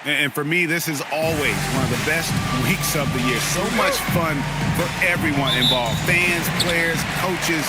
And for me, this is always one of the best weeks of the year. So much fun for everyone involved, fans, players, coaches.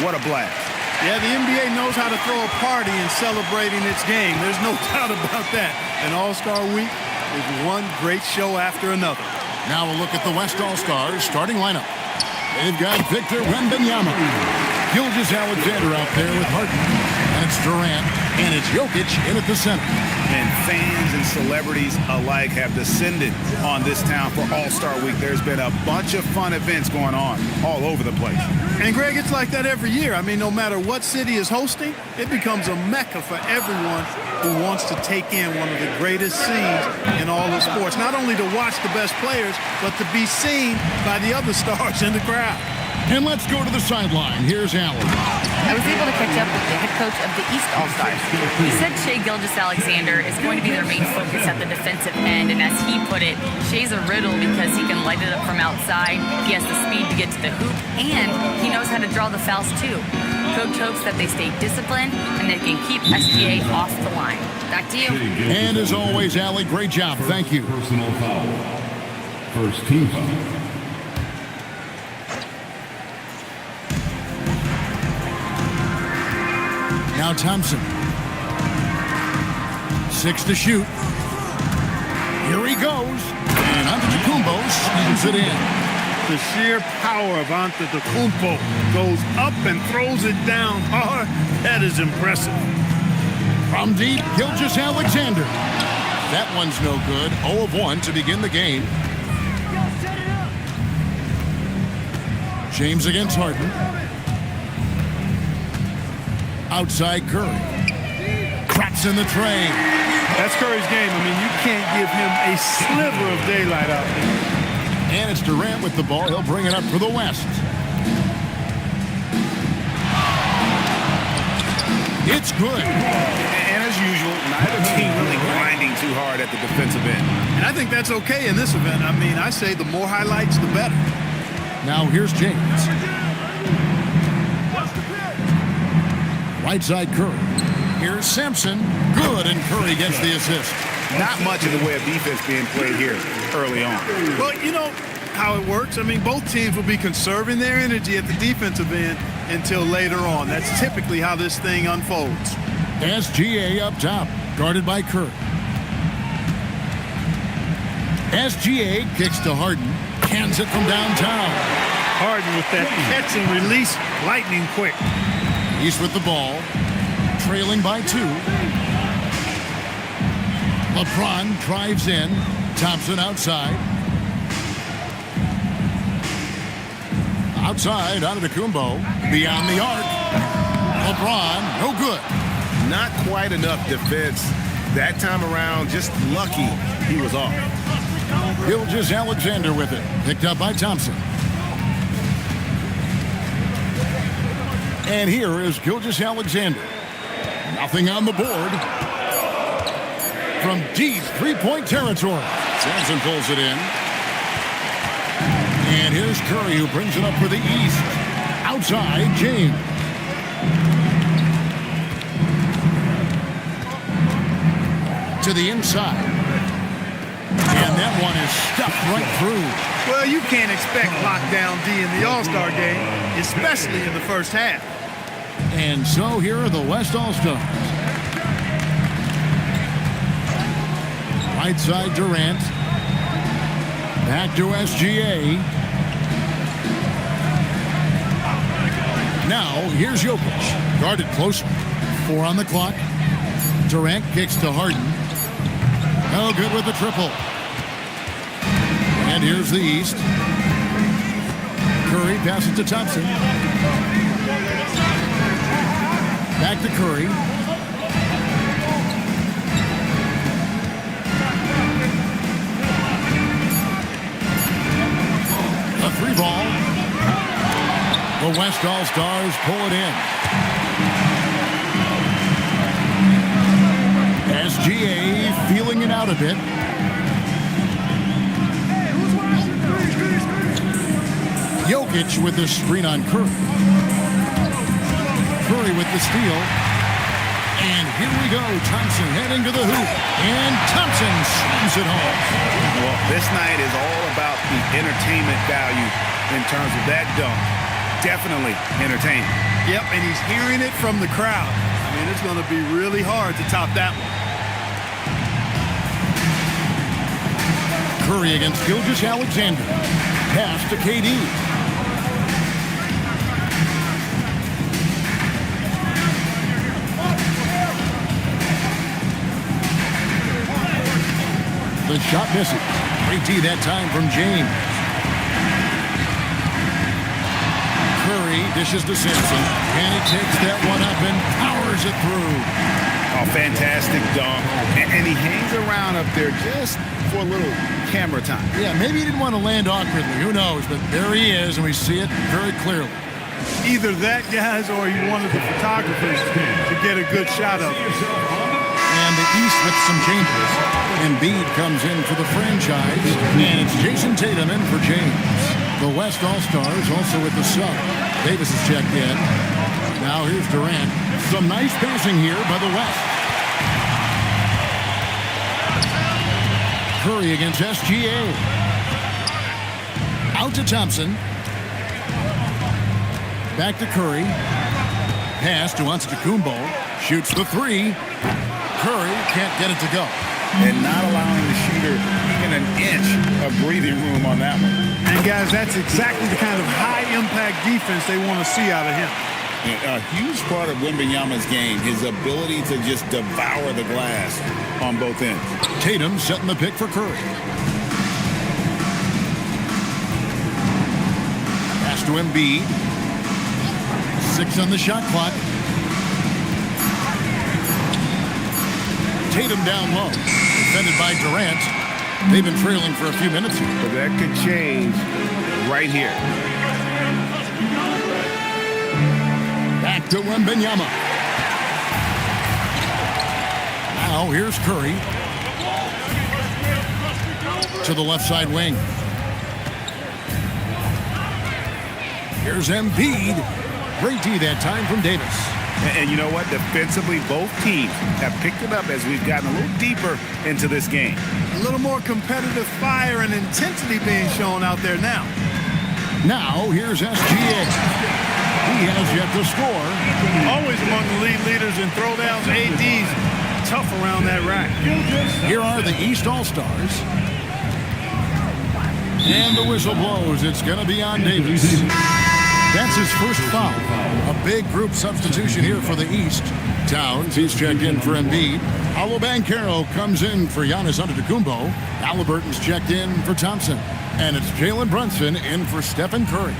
What a blast. Yeah, the NBA knows how to throw a party in celebrating its game. There's no doubt about that. An All-Star Week is one great show after another. Now a look at the West All-Stars starting lineup. They've got Victor Wembanyama, Gilgeous-Alexander out there with Harden, and it's Durant, and it's Jokic in at the center. And fans and celebrities alike have descended on this town for All-Star Week. There's been a bunch of fun events going on all over the place. And, Greg, it's like that every year. I mean, no matter what city is hosting, it becomes a mecca for everyone who wants to take in one of the greatest scenes in all of sports. Not only to watch the best players, but to be seen by the other stars in the crowd. And let's go to the sideline. Here's Allen. I was able to catch up with the head coach of the East All-Stars. He said Shai Gilgeous-Alexander is going to be their main focus at the defensive end, and as he put it, Shai's a riddle because he can light it up from outside, he has the speed to get to the hoop, and he knows how to draw the fouls too. Coach hopes that they stay disciplined and they can keep SGA off the line. Back to you. And as always, Allie, great job. Thank you. Personal foul. First team foul. Now Thompson. 6 to shoot. Here he goes. And Antetokounmpo slams it in. The sheer power of Antetokounmpo goes up and throws it down hard. That is impressive. From deep, Gilgeous-Alexander. That one's no good. 0 of 1 to begin the game. James against Harden. Outside Curry. Cracks in the tray. That's Curry's game. I mean, you can't give him a sliver of daylight out there. And it's Durant with the ball. He'll bring it up for the West. It's good. And as usual, neither team really grinding too hard at the defensive end. And I think that's okay in this event. I mean, I say the more highlights, the better. Now here's James. Right side Curry. Here's Sampson. Good, and Curry gets the assist. Not much in the way of defense being played here early on. Well, you know how it works. I mean, both teams will be conserving their energy at the defensive end until later on. That's typically how this thing unfolds. SGA up top, guarded by Curry. SGA kicks to Harden. Hands it from downtown. Harden with that catch and release, lightning quick. East with the ball, trailing by 2. LeBron drives in. Thompson outside. Outside, Antetokounmpo, beyond the arc. LeBron, no good. Not quite enough defense that time around. Just lucky he was off. Gilgeous-Alexander with it. Picked up by Thompson. And here is Gilgeous-Alexander. Nothing on the board. From deep three-point territory. Sampson pulls it in. And here's Curry who brings it up for the East. Outside, James. To the inside. And that one is stuffed right through. Well, you can't expect lockdown D in the All-Star game, especially in the first half. And so here are the West All-Stars. Right side Durant. Back to SGA. Now here's Jokic. Guarded close. 4 on the clock. Durant kicks to Harden. No good with the triple. And here's the East. Curry passes to Thompson. Back to Curry. A 3-ball. The West All-Stars pull it in. SGA feeling it out a bit. Jokic with the screen on Curry. Curry with the steal. And here we go. Thompson heading to the hoop. And Thompson slams it home. Well, this night is all about the entertainment value in terms of that dunk. Definitely entertaining. Yep, and he's hearing it from the crowd. I mean, it's going to be really hard to top that one. Curry against Gilgeous-Alexander. Pass to KD. The shot misses. Great D that time from James. Curry dishes to Simpson, and he takes that one up and powers it through. Oh, fantastic dunk. And he hangs around up there just for a little camera time. Yeah, maybe he didn't want to land awkwardly. Who knows? But there he is, and we see it very clearly. Either that, guys, or he wanted the photographers to get a good shot of it. And the East with some changes. Embiid comes in for the franchise, and it's Jason Tatum in for James. The West All-Stars also with the sub. Davis is checked in. Now here's Durant. Some nice passing here by the West. Curry against SGA. Out to Thompson. Back to Curry. Pass to Antetokounmpo. Shoots the three. Curry can't get it to go. And not allowing the shooter even an inch of breathing room on that one. And, guys, that's exactly the kind of high-impact defense they want to see out of him. A huge part of Wembanyama's game, his ability to just devour the glass on both ends. Tatum setting the pick for Curry. Pass to Embiid. 6 on the shot clock. Tatum down low. Defended by Durant. They've been trailing for a few minutes here. But that could change right here. Back to Wembanyama. Now here's Curry. To the left side wing. Here's Embiid. Great D that time from Davis. And you know what? Defensively, both teams have picked it up as we've gotten a little deeper into this game. A little more competitive fire and intensity being shown out there now. Now, here's SGA. He has yet to score. Always among the league leaders in throwdowns. AD's tough around that rack. Here are the East All-Stars. And the whistle blows. It's going to be on Davis. That's his first foul. A big group substitution here for the East. Towns, he's checked in for Embiid. Paolo Banchero comes in for Giannis Antetokounmpo. Halliburton's checked in for Thompson. And it's Jalen Brunson in for Stephen Curry.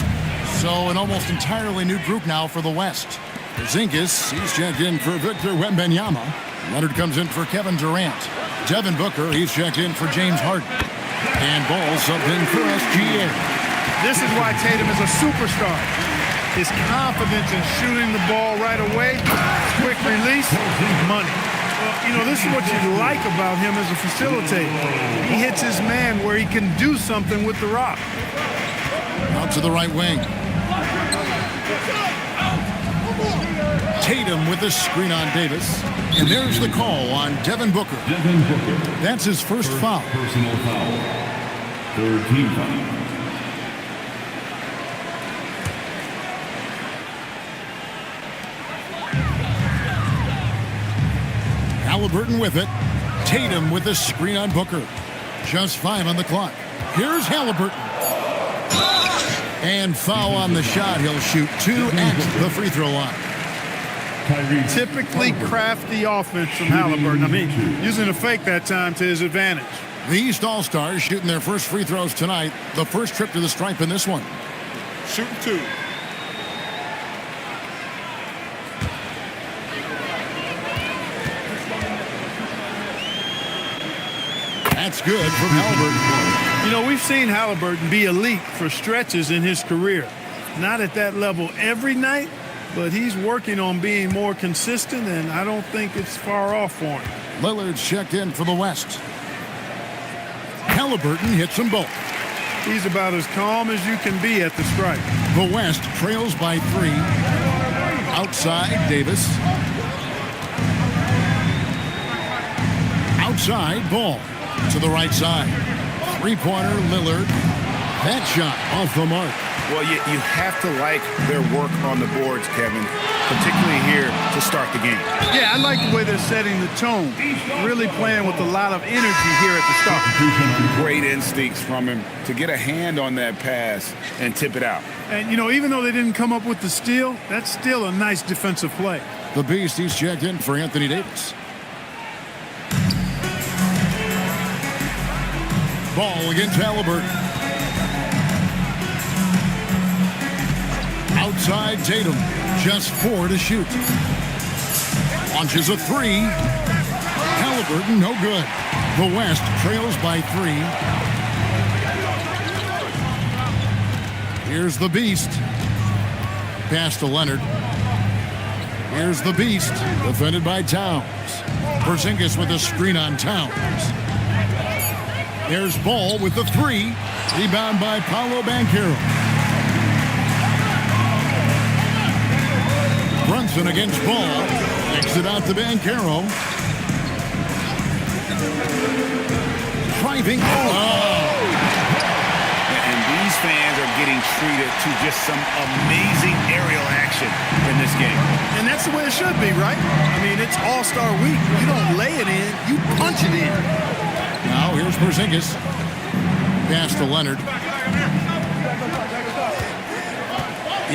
So an almost entirely new group now for the West. Porzingis, he's checked in for Victor Wembanyama. Leonard comes in for Kevin Durant. Devin Booker, he's checked in for James Harden. And Ball subbed in for SGA. This is why Tatum is a superstar. His confidence in shooting the ball right away, quick release, money. Well, you know, this is what you like about him as a facilitator. He hits his man where he can do something with the rock. Out to the right wing. Tatum with the screen on Davis. And there's the call on Devin Booker. Devin Booker. That's his first foul. Personal foul. Third team foul. Halliburton with it. Tatum with the screen on Booker. Just 5 on the clock. Here's Halliburton. And foul on the shot. He'll shoot 2 at the free throw line. Typically crafty offense from Halliburton. I mean, using a fake that time to his advantage. The East All-Stars shooting their first free throws tonight. The first trip to the stripe in this one. Shooting 2. That's good from Halliburton. You know, we've seen Halliburton be elite for stretches in his career. Not at that level every night, but he's working on being more consistent, and I don't think it's far off for him. Lillard's checked in for the West. Halliburton hits them both. He's about as calm as you can be at the stripe. The West trails by 3. Outside, Davis. Outside, Ball. To the right side. Three-pointer, Lillard. That shot off the mark. Well, you have to like their work on the boards, Kevin, particularly here to start the game. Yeah, I like the way they're setting the tone. Really playing with a lot of energy here at the start. Great instincts from him to get a hand on that pass and tip it out. And, you know, even though they didn't come up with the steal, that's still a nice defensive play. The Beast, he's checked in for Anthony Davis. Ball against Halliburton. Outside Tatum, just 4 to shoot. Launches a 3. Halliburton, no good. The West trails by 3. Here's the Beast. Pass to Leonard. Here's the Beast, defended by Towns. Porzingis with a screen on Towns. There's Ball with the 3. Rebound by Paolo Banchero. Brunson against Ball. Exit out to Banchero. Driving. And these fans are getting treated to just some amazing aerial action in this game. And that's the way it should be, right? I mean, it's All-Star Week. You don't lay it in, you punch it in. Now here's Porzingis. Pass to Leonard.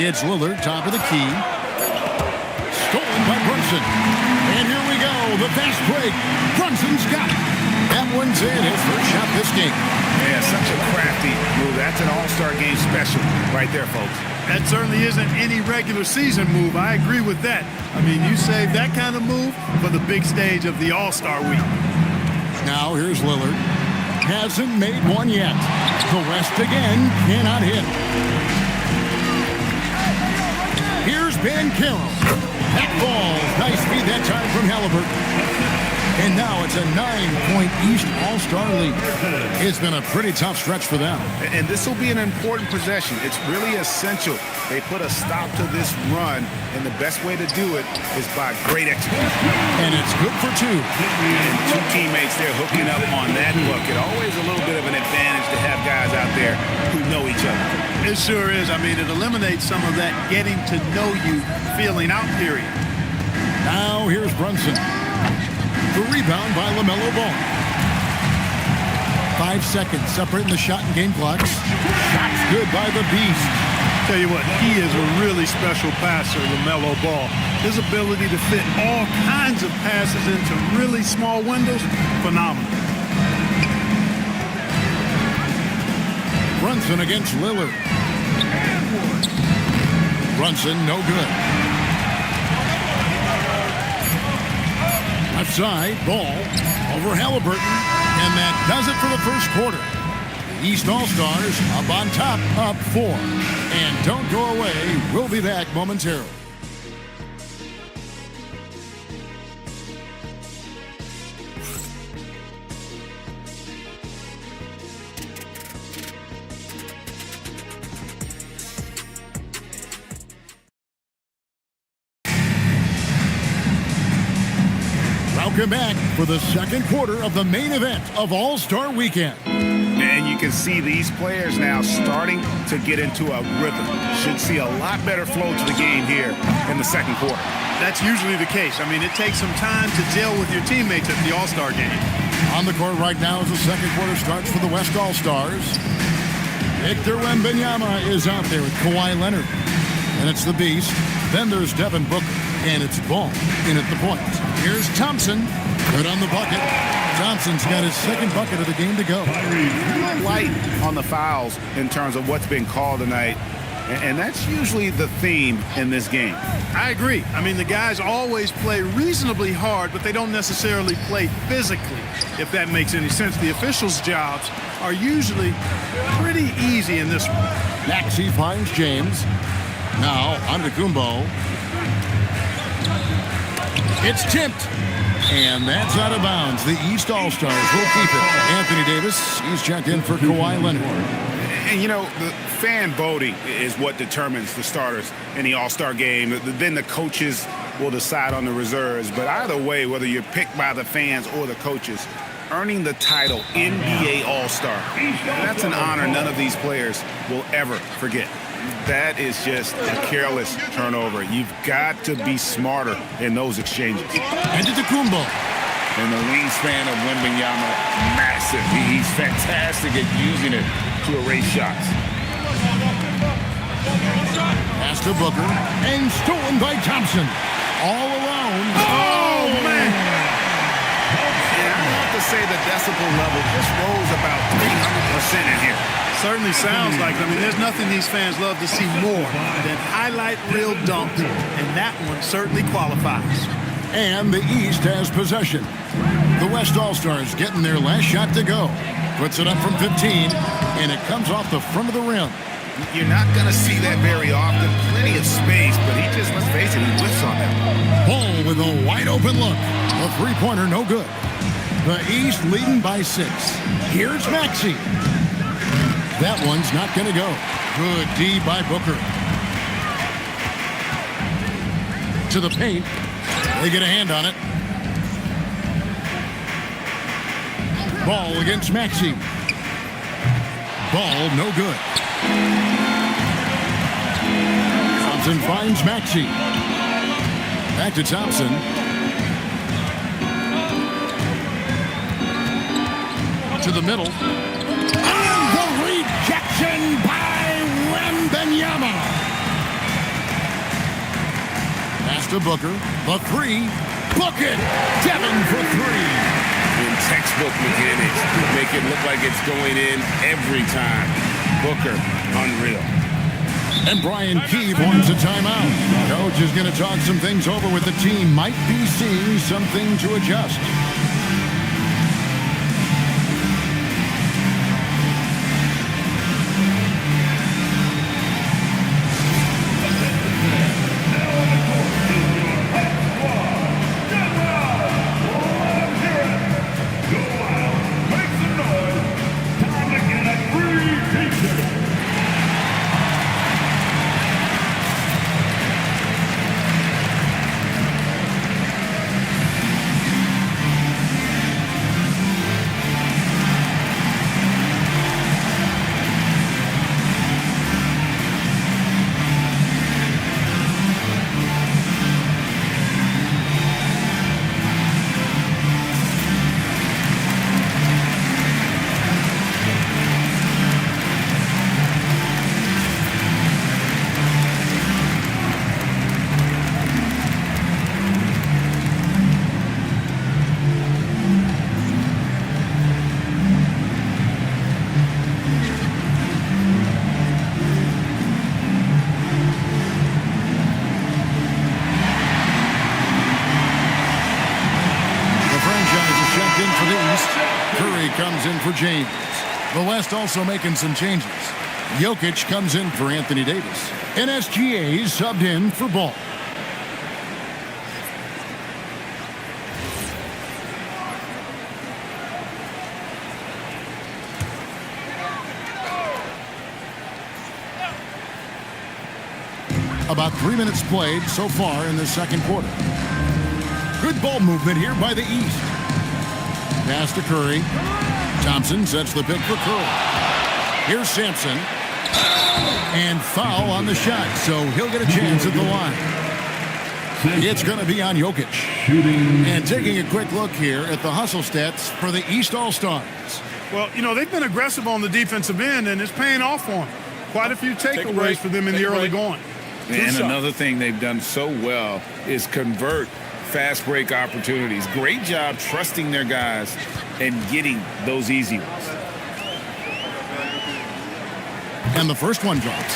It's Lillard, top of the key. Stolen by Brunson. And here we go, the fast break. Brunson's got it. That one's in, his first shot this game. Yeah, such a crafty move. That's an All-Star game special right there, folks. That certainly isn't any regular season move. I agree with that. I mean, you save that kind of move for the big stage of the All-Star week. Now here's Lillard. Hasn't made one yet. The West again cannot hit. Here's Banchero. That ball, nice feed that time from Halliburton. And now it's a 9-point East All-Star league. It's been a pretty tough stretch for them. And this will be an important possession. It's really essential. They put a stop to this run, and the best way to do it is by great execution. And it's good for 2. And 2 teammates there hooking up on that bucket. Always a little bit of an advantage to have guys out there who know each other. It sure is. I mean, it eliminates some of that getting to know you feeling out period. Now here's Brunson. The rebound by LaMelo Ball. 5 seconds separating the shot and game clocks. Shots good by the Beast. Tell you what, he is a really special passer, LaMelo Ball. His ability to fit all kinds of passes into really small windows, phenomenal. Brunson against Lillard. Brunson, no good. Left side, Ball over Halliburton, and that does it for the first quarter. The East All-Stars up on top, up 4. And don't go away, we'll be back momentarily. Welcome back for the second quarter of the main event of All-Star Weekend. And you can see these players now starting to get into a rhythm. Should see a lot better flow to the game here in the second quarter. That's usually the case. I mean, it takes some time to gel with your teammates at the All-Star game. On the court right now as the second quarter starts for the West All-Stars. Victor Wembanyama is out there with Kawhi Leonard. And it's the Beast. Then there's Devin Booker. And it's Ball in at the point. Here's Thompson. Good on the bucket. Thompson's got his second bucket of the game to go. Light on the fouls in terms of what's been called tonight. And that's usually the theme in this game. I agree. I mean, the guys always play reasonably hard, but they don't necessarily play physically, if that makes any sense. The officials' jobs are usually pretty easy in this one. Maxey finds James. Now, Antetokounmpo. It's tipped. And that's out of bounds. The East All-Stars will keep it. Anthony Davis, he's checked in for Kawhi Leonard. And, you know, the fan voting is what determines the starters in the All-Star game. Then the coaches will decide on the reserves. But either way, whether you're picked by the fans or the coaches, earning the title NBA All-Star, that's an honor none of these players will ever forget. That is just a careless turnover. You've got to be smarter in those exchanges. Antetokounmpo. And the wingspan of Wembanyama, massive. He's fantastic at using it to erase shots. Pass to Booker. And stolen by Thompson. All alone. Oh, man. And I have to say the decibel level just rose about 300% in here. Certainly sounds like it. I mean, there's nothing these fans love to see more than highlight reel dunks, and that one certainly qualifies. And the East has possession. The West All-Stars getting their last shot to go. Puts it up from 15, and it comes off the front of the rim. You're not going to see that very often. Plenty of space, but he just, let's face it, he whiffs on that. Ball with a wide-open look. A three-pointer, no good. The East leading by 6. Here's Maxey. That one's not going to go. Good D by Booker. To the paint. They get a hand on it. Ball against Maxey. Ball no good. Thompson finds Maxey. Back to Thompson. To the middle. Rejection by Wembanyama. Pass to Booker. The three. Book it. Devin for 3. In textbook mechanics, make it look like it's going in every time. Booker, unreal. And Brian Keeve wants a timeout. Coach is going to talk some things over with the team. Might be seeing something to adjust. Comes in for James. The West also making some changes. Jokic comes in for Anthony Davis. And SGA subbed in for Ball. About 3 minutes played so far in the second quarter. Good ball movement here by the East. Pass to Curry. Thompson sets the pick for Curry. Here's Sampson. And foul on the shot, so he'll get a chance at the line. It's going to be on Jokic. And taking a quick look here at the hustle stats for the East All-Stars. Well, you know, they've been aggressive on the defensive end, and it's paying off for them. Quite a few takeaways for them in the early going. And another thing they've done so well is convert fast break opportunities. Great job trusting their guys and getting those easy ones. And the first one drops.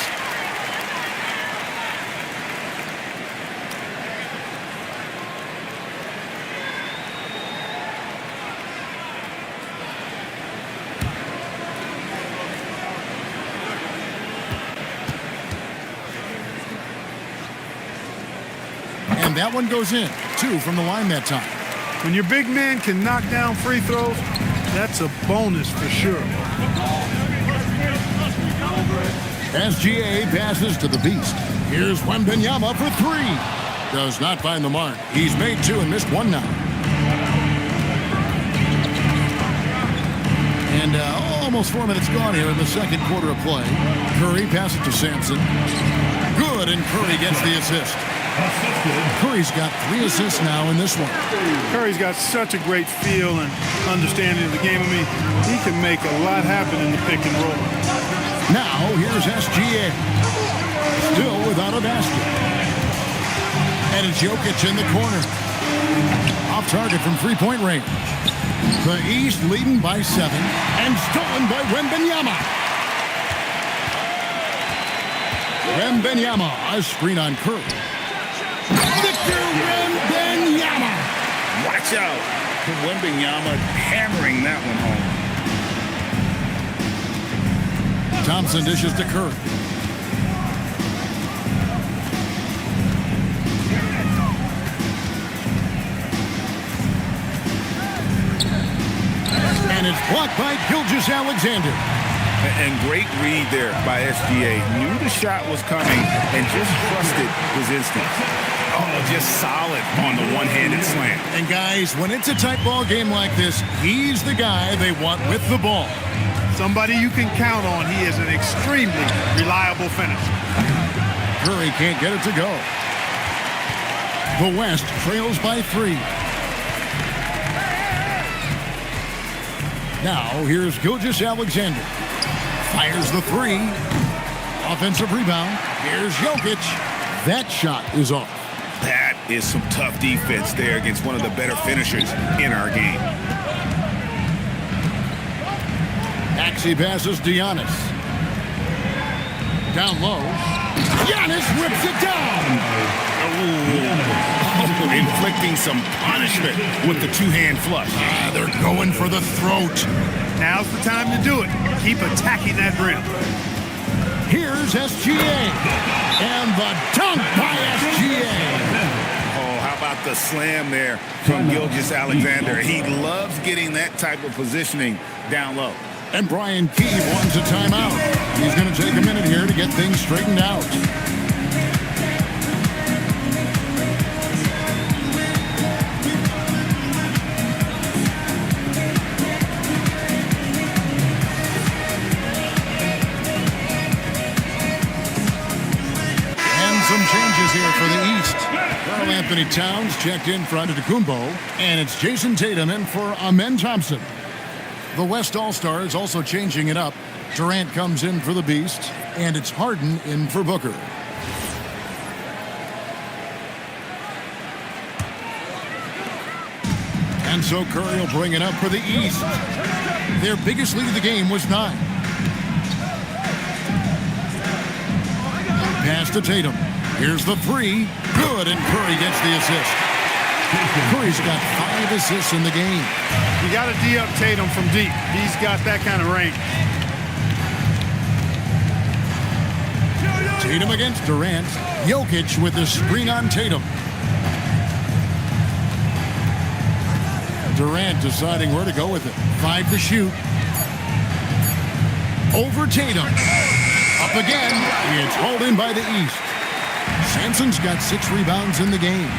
And that one goes in. 2 from the line that time. When your big man can knock down free throws, that's a bonus for sure. SGA passes to the Beast. Here's Wembanyama for three. Does not find the mark. He's made two and missed one now. And almost 4 minutes gone here in the second quarter of play. Curry passes to Sampson. Good, and Curry gets the assist. Curry's got 3 assists now in this one. Curry's got such a great feel and understanding of the game. I mean, he can make a lot happen in the pick and roll. Now, here's SGA. Still without a basket. And it's Jokic in the corner. Off target from three-point range. The East leading by 7 and stolen by Wembanyama. Wembanyama, a screen on Curry. Victor Wembanyama. Watch out. Wembanyama hammering that one home. Thompson dishes to Curry. And it's blocked by Gilgeous-Alexander. And great read there by SGA. Knew the shot was coming and just trusted his instincts. Oh, just solid on the one-handed slam. And guys, when it's a tight ball game like this, he's the guy they want with the ball. Somebody you can count on. He is an extremely reliable finisher. Curry can't get it to go. The West trails by 3. Now, here's Gilgeous-Alexander. Fires the 3. Offensive rebound. Here's Jokic. That shot is off. That is some tough defense there against one of the better finishers in our game. Maxey passes to Giannis. Down low. Giannis rips it down. Oh, inflicting some punishment with the two-hand flush. They're going for the throat. Now's the time to do it. Keep attacking that rim. Here's SGA. And the dunk by SGA. Oh, how about the slam there from Gilgeous-Alexander? He loves getting that type of positioning down low. And Brian Keeve wants a timeout. He's going to take a minute here to get things straightened out. And some changes here for the East. Karl Anthony Towns checked in for Antetokounmpo, and it's Jason Tatum in for Amen Thompson. The West All-Stars also changing it up. Durant comes in for the Beast, and it's Harden in for Booker. And so Curry will bring it up for the East. Their biggest lead of the game was 9. Pass to Tatum. Here's the 3. Good, and Curry gets the assist. Curry's got 5 assists in the game. You got to D-up Tatum from deep. He's got that kind of range. Tatum against Durant. Jokic with the screen on Tatum. Durant deciding where to go with it. 5 to shoot. Over Tatum. Up again. It's hauled in by the East. Sampson's got 6 rebounds in the game.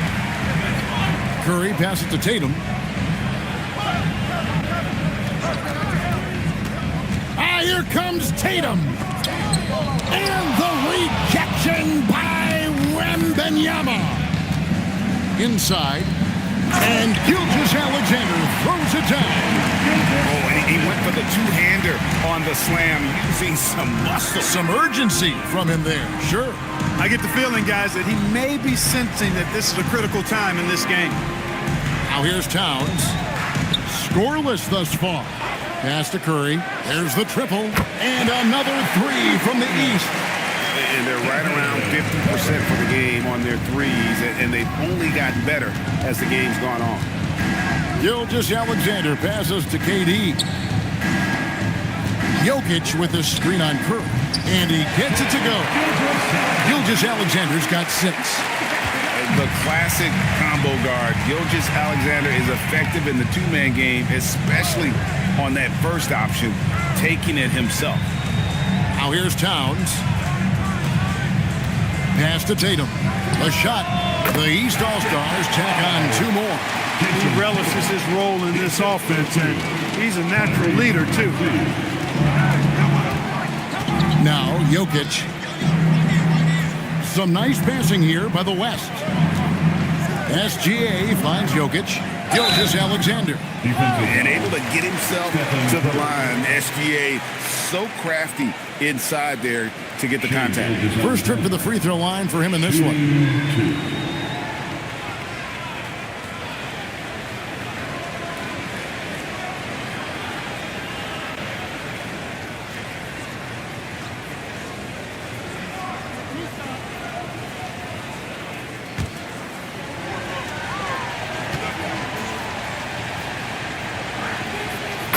Curry passes to Tatum. Here comes Tatum. And the rejection by Wembanyama. Inside. And Gilgeous-Alexander throws it down. Oh, and he went for the two-hander on the slam, using some muscle. Some urgency from him there. Sure. I get the feeling, guys, that he may be sensing that this is a critical time in this game. Now here's Towns. Scoreless thus far. Pass to Curry. There's the triple. And another 3 from the East. And they're right around 50% for the game on their threes, and they've only gotten better as the game's gone on. Gilgeous-Alexander passes to KD. Jokic with a screen on Curry. And he gets it to go. Gilgeous-Alexander's got 6. the classic combo guard. Gilgeous-Alexander is effective in the two-man game, especially on that first option, taking it himself. Now here's Towns. Pass to Tatum. A shot. The East All-Stars tack on 2 more. He relishes his role in this offense, and he's a natural leader, too. Now Jokic. Some nice passing here by the West. SGA finds Jokic. Gilgeous-Alexander. And able to get himself to the line. SGA so crafty inside there to get the contact. First trip to the free throw line for him in this one.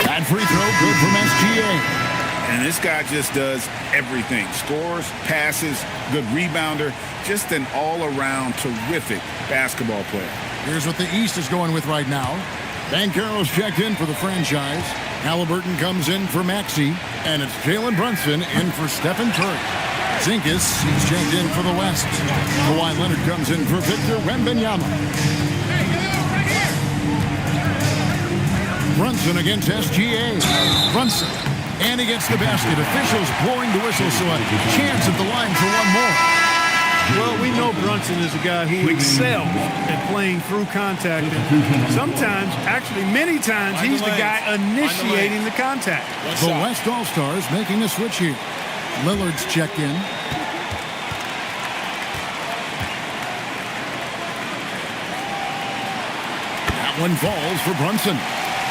That free throw good from SGA. And this guy just does everything. Scores, passes, good rebounder. Just an all-around terrific basketball player. Here's what the East is going with right now. Banchero's checked in for the franchise. Halliburton comes in for Maxey. And it's Jalen Brunson in for Stephen Curry. Zinkis, he's checked in for the West. Kawhi Leonard comes in for Victor Wembanyama. Brunson against SGA. Brunson. And he gets the basket. Officials blowing the whistle, so a chance at the line for one more. Well, we know Brunson is a guy who excels at playing through contact. And sometimes, actually many times, he's the guy initiating the contact. The West All-Stars making a switch here. Lillard's checked in. That one falls for Brunson.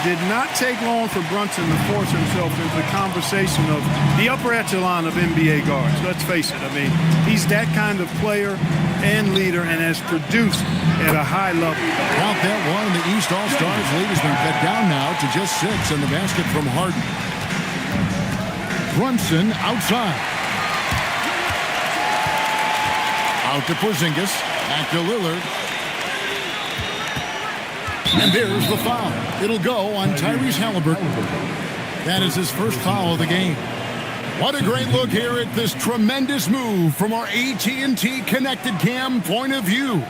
Did not take long for Brunson to force himself into the conversation of the upper echelon of NBA guards. Let's face it. I mean, he's that kind of player and leader and has produced at a high level. Count that one. The East All-Stars lead has been cut down now to just 6 in the basket from Harden. Brunson outside. Out to Porzingis. Back to Lillard. And there's the foul. It'll go on Tyrese Halliburton. That is his first foul of the game. What a great look here at this tremendous move from our AT&T Connected Cam point of view.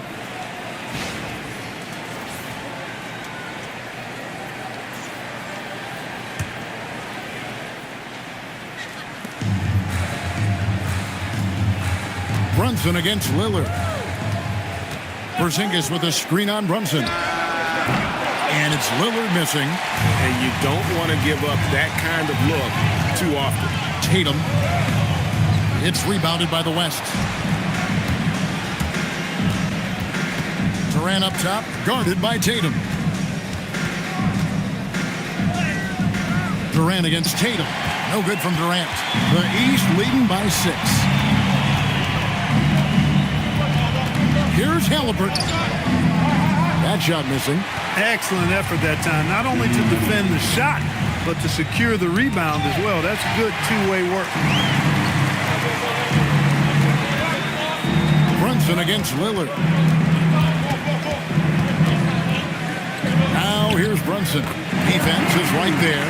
Brunson against Lillard. Porzingis with a screen on Brunson. And it's Lillard missing. And you don't want to give up that kind of look too often. Tatum. It's rebounded by the West. Durant up top, guarded by Tatum. Durant against Tatum. No good from Durant. The East leading by 6. Here's Halliburton. That shot missing. Excellent effort that time, not only to defend the shot, but to secure the rebound as well. That's good two-way work. Brunson against Lillard. Now here's Brunson. Defense is right there.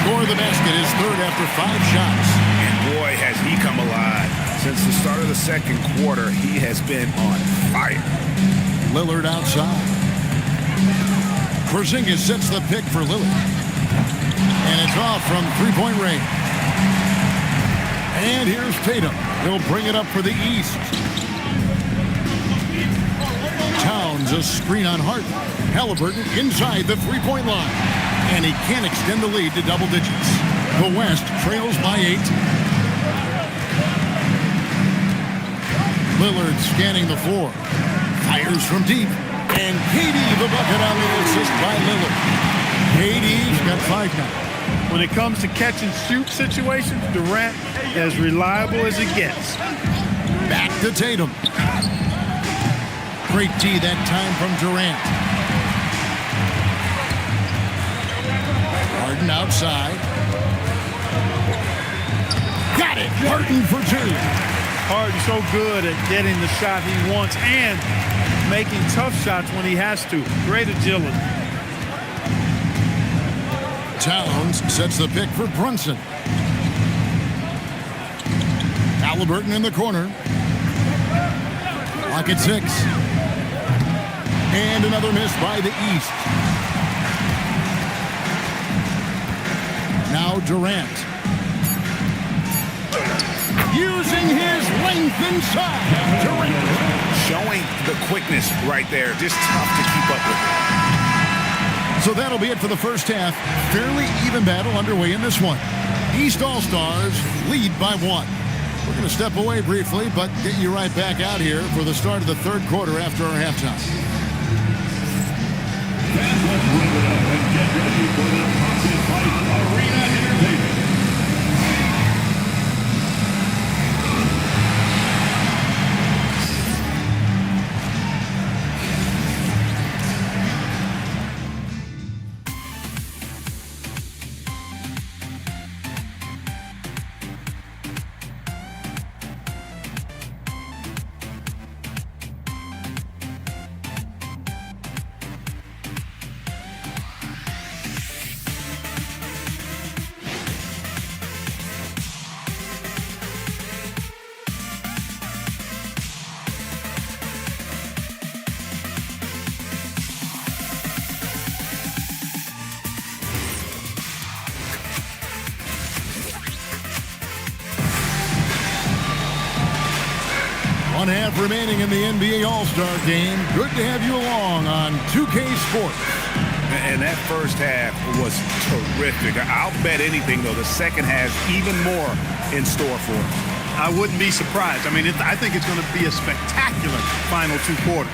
Score the basket is third after 5 shots. And boy, has he come alive. Since the start of the second quarter, he has been on fire. Lillard outside. Porzingis sets the pick for Lillard. And it's off from three-point range. And here's Tatum. He'll bring it up for the East. Towns a screen on Harden. Halliburton inside the three-point line. And he can't extend the lead to double digits. The West trails by 8. Lillard scanning the floor. Fires from deep. And KD the bucket on the assist by Lillard. KD's got 5 now. When it comes to catch and shoot situations, Durant as reliable as it gets. Back to Tatum. Great D that time from Durant. Harden outside. Got it. Harden for 2. Harden's so good at getting the shot he wants and making tough shots when he has to. Great agility. Towns sets the pick for Brunson. Halliburton in the corner. Lock at 6. And another miss by the East. Now Durant. Using his length inside. Durant. Showing the quickness right there. Just tough to keep up with. So that'll be it for the first half. Fairly even battle underway in this one. East All-Stars lead by 1. We're going to step away briefly, but get you right back out here for the start of the third quarter after our halftime. Fans, let's wrap it up and get ready for the Pocket Fight Arena Entertainment. One half remaining in the NBA All-Star Game. Good to have you along on 2K Sports. And that first half was terrific. I'll bet anything, though, the second has even more in store for it. I wouldn't be surprised. I mean, I think it's going to be a spectacular final 2 quarters.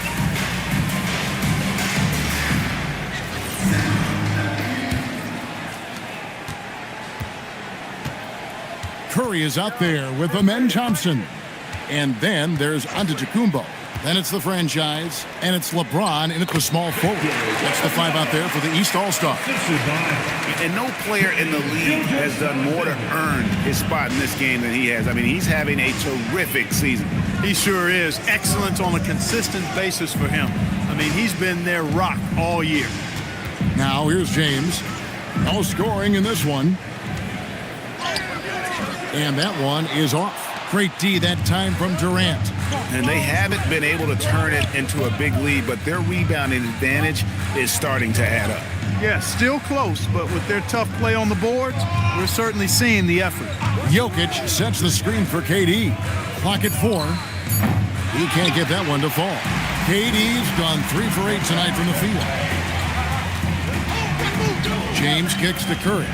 Curry is out there with Amen Thompson. And then there's Antetokounmpo. Then it's the franchise, and it's LeBron, and it's the small forward. That's the 5 out there for the East All-Star. And no player in the league has done more to earn his spot in this game than he has. I mean, he's having a terrific season. He sure is. Excellence on a consistent basis for him. I mean, he's been their rock all year. Now here's James. No scoring in this one. And that one is off. Great D that time from Durant. And they haven't been able to turn it into a big lead, but their rebounding advantage is starting to add up. Yeah, still close, but with their tough play on the boards, we're certainly seeing the effort. Jokic sets the screen for KD. Clock at 4. He can't get that one to fall. KD's gone 3 for 8 tonight from the field. James kicks to Curry.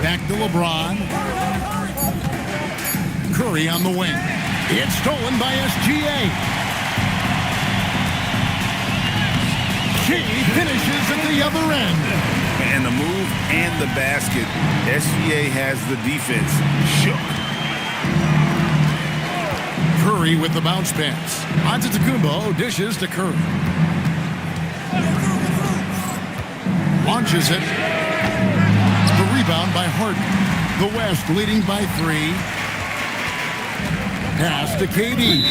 Back to LeBron. Curry on the wing. It's stolen by SGA. She finishes at the other end. And the move and the basket. SGA has the defense shook. Curry with the bounce pass. Antetokounmpo dishes to Curry. Launches it. The rebound by Harden. The West leading by 3. Pass to KD.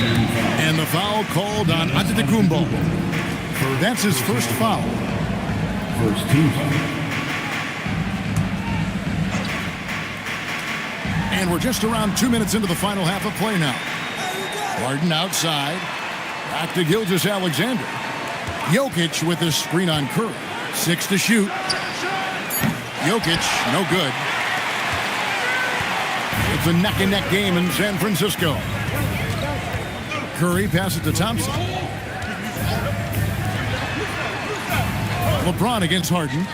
And the foul called on Antetokounmpo. That's his first foul. First team foul. And we're just around 2 minutes into the final half of play now. Harden outside. Back to Gilgeous-Alexander. Jokic with his screen on Curry. 6 to shoot. Jokic, no good. It's a neck-and-neck game in San Francisco. Curry passes to Thompson. LeBron against Harden.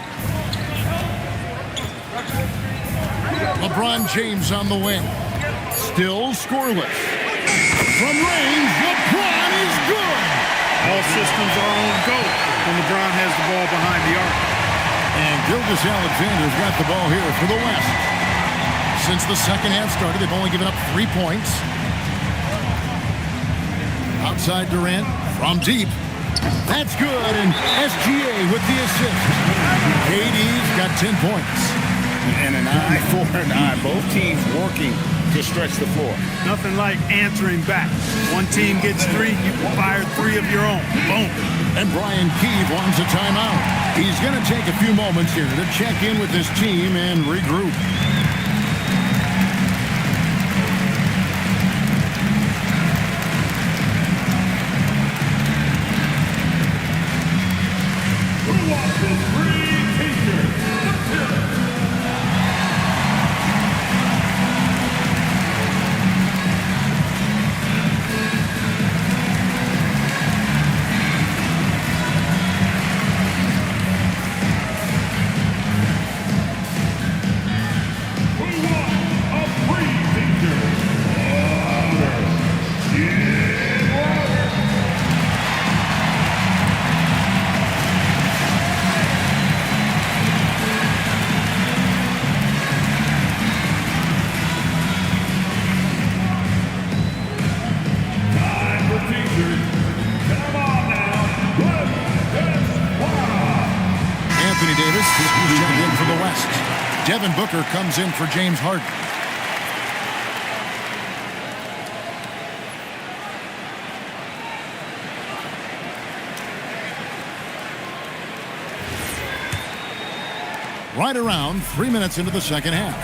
LeBron James on the wing. Still scoreless. From range, LeBron is good. All systems are on go when LeBron has the ball behind the arc. And Gilgeous-Alexander's got the ball here for the West. Since the second half started, they've only given up 3 points. Outside Durant from deep. That's good, and SGA with the assist. KD's got 10 points. And an eye for an eye. Both teams working to stretch the floor. Nothing like answering back. One team gets 3, you fire 3 of your own. Boom. And Brian Keeve wants a timeout. He's going to take a few moments here to check in with his team and regroup. Who wants this free t-shirt? Let's hear it. Anthony Davis is checked in for the West. Devin Booker comes in for James Harden. Right around 3 minutes into the second half.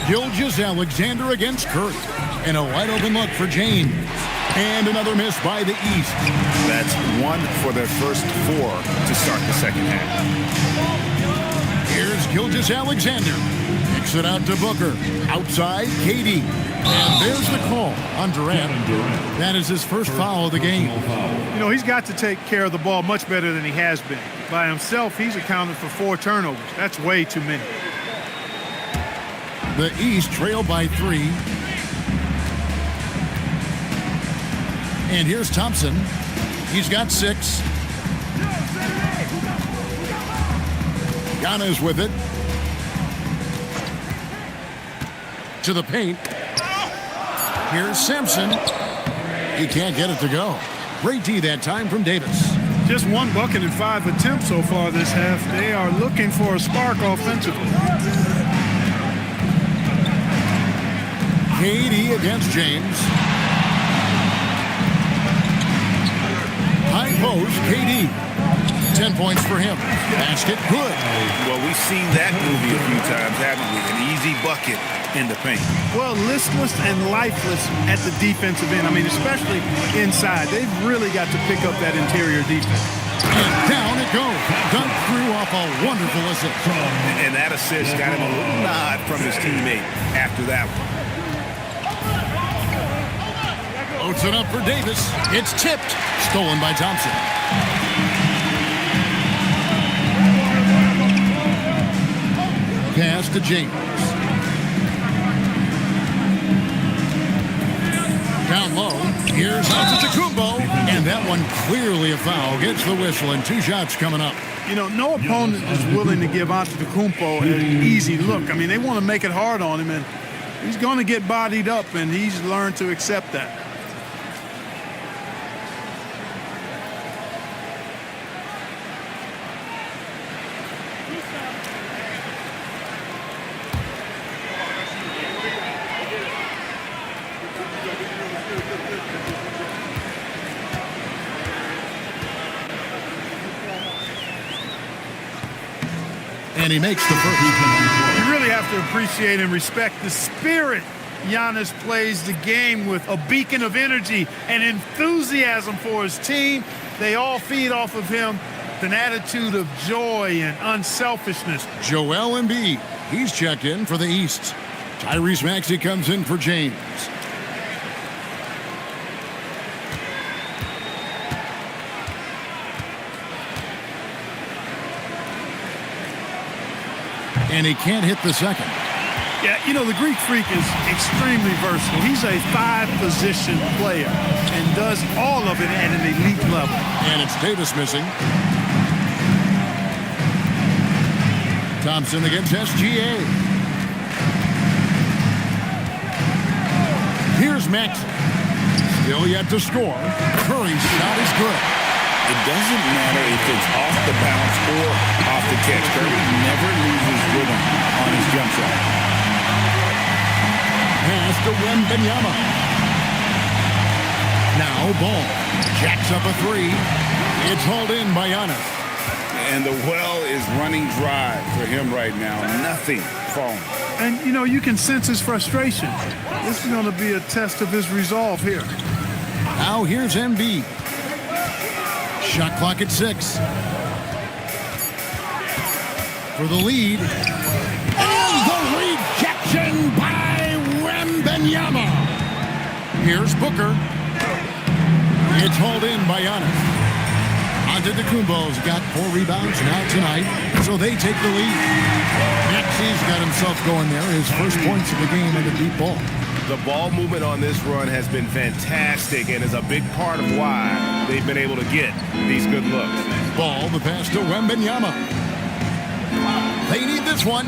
Gilgeous-Alexander against Curry. And a wide open look for James. And another miss by the East. That's 1 for their first 4 to start the second half. Here's Gilgeous-Alexander. Kicks it out to Booker. Outside, KD. And there's the call on Durant. That is his first foul of the game. You know, he's got to take care of the ball much better than he has been. By himself, he's accounted for 4 turnovers. That's way too many. The East trail by 3. And here's Thompson. He's got 6. Giannis with it. To the paint. Here's Sampson. He can't get it to go. Great D that time from Davis. Just 1 bucket in 5 attempts so far this half. They are looking for a spark offensively. KD against James. High post, KD. 10 points for him. Basket good. Well, we've seen that movie a few times, haven't we? An easy bucket in the paint. Well, listless and lifeless at the defensive end. I mean, especially inside. They've really got to pick up that interior defense. And down it goes. Dunk through off a wonderful assist. And that assist got him a little nod from his teammate after that one. Floats it up for Davis. It's tipped. Stolen by Thompson. Pass to James. Down low. Here's Antetokounmpo. And that one clearly a foul. Gets the whistle and 2 shots coming up. You know, no opponent is willing to give Antetokounmpo an easy look. I mean, they want to make it hard on him, and he's going to get bodied up, and he's learned to accept that. And he makes the first. You really have to appreciate and respect the spirit Giannis plays the game with, a beacon of energy and enthusiasm for his team. They all feed off of him, an attitude of joy and unselfishness. Joel Embiid, he's checked in for the East. Tyrese Maxey comes in for James. And he can't hit the second. Yeah, you know, the Greek Freak is extremely versatile. He's a 5-position player and does all of it at an elite level. And it's Davis missing. Thompson against SGA. Here's Maxey. Still yet to score. Curry's shot is good. It doesn't matter if it's off the bounce or off the catch. Curry never loses rhythm on his jump shot. Pass to Wembanyama. Now Ball jacks up a three. It's hauled in by Giannis. And the well is running dry for him right now. Nothing falling. And, you can sense his frustration. This is going to be a test of his resolve here. Now here's Embiid. Shot clock at 6. For the lead. And the rejection by Wembanyama. Here's Booker. It's hauled in by Giannis. Antetokounmpo's got 4 rebounds now tonight, so they take the lead. Maxi's got himself going there. His first points of the game in the deep ball. The ball movement on this run has been fantastic and is a big part of why they've been able to get these good looks. Ball, the pass to Wembanyama. They need this one.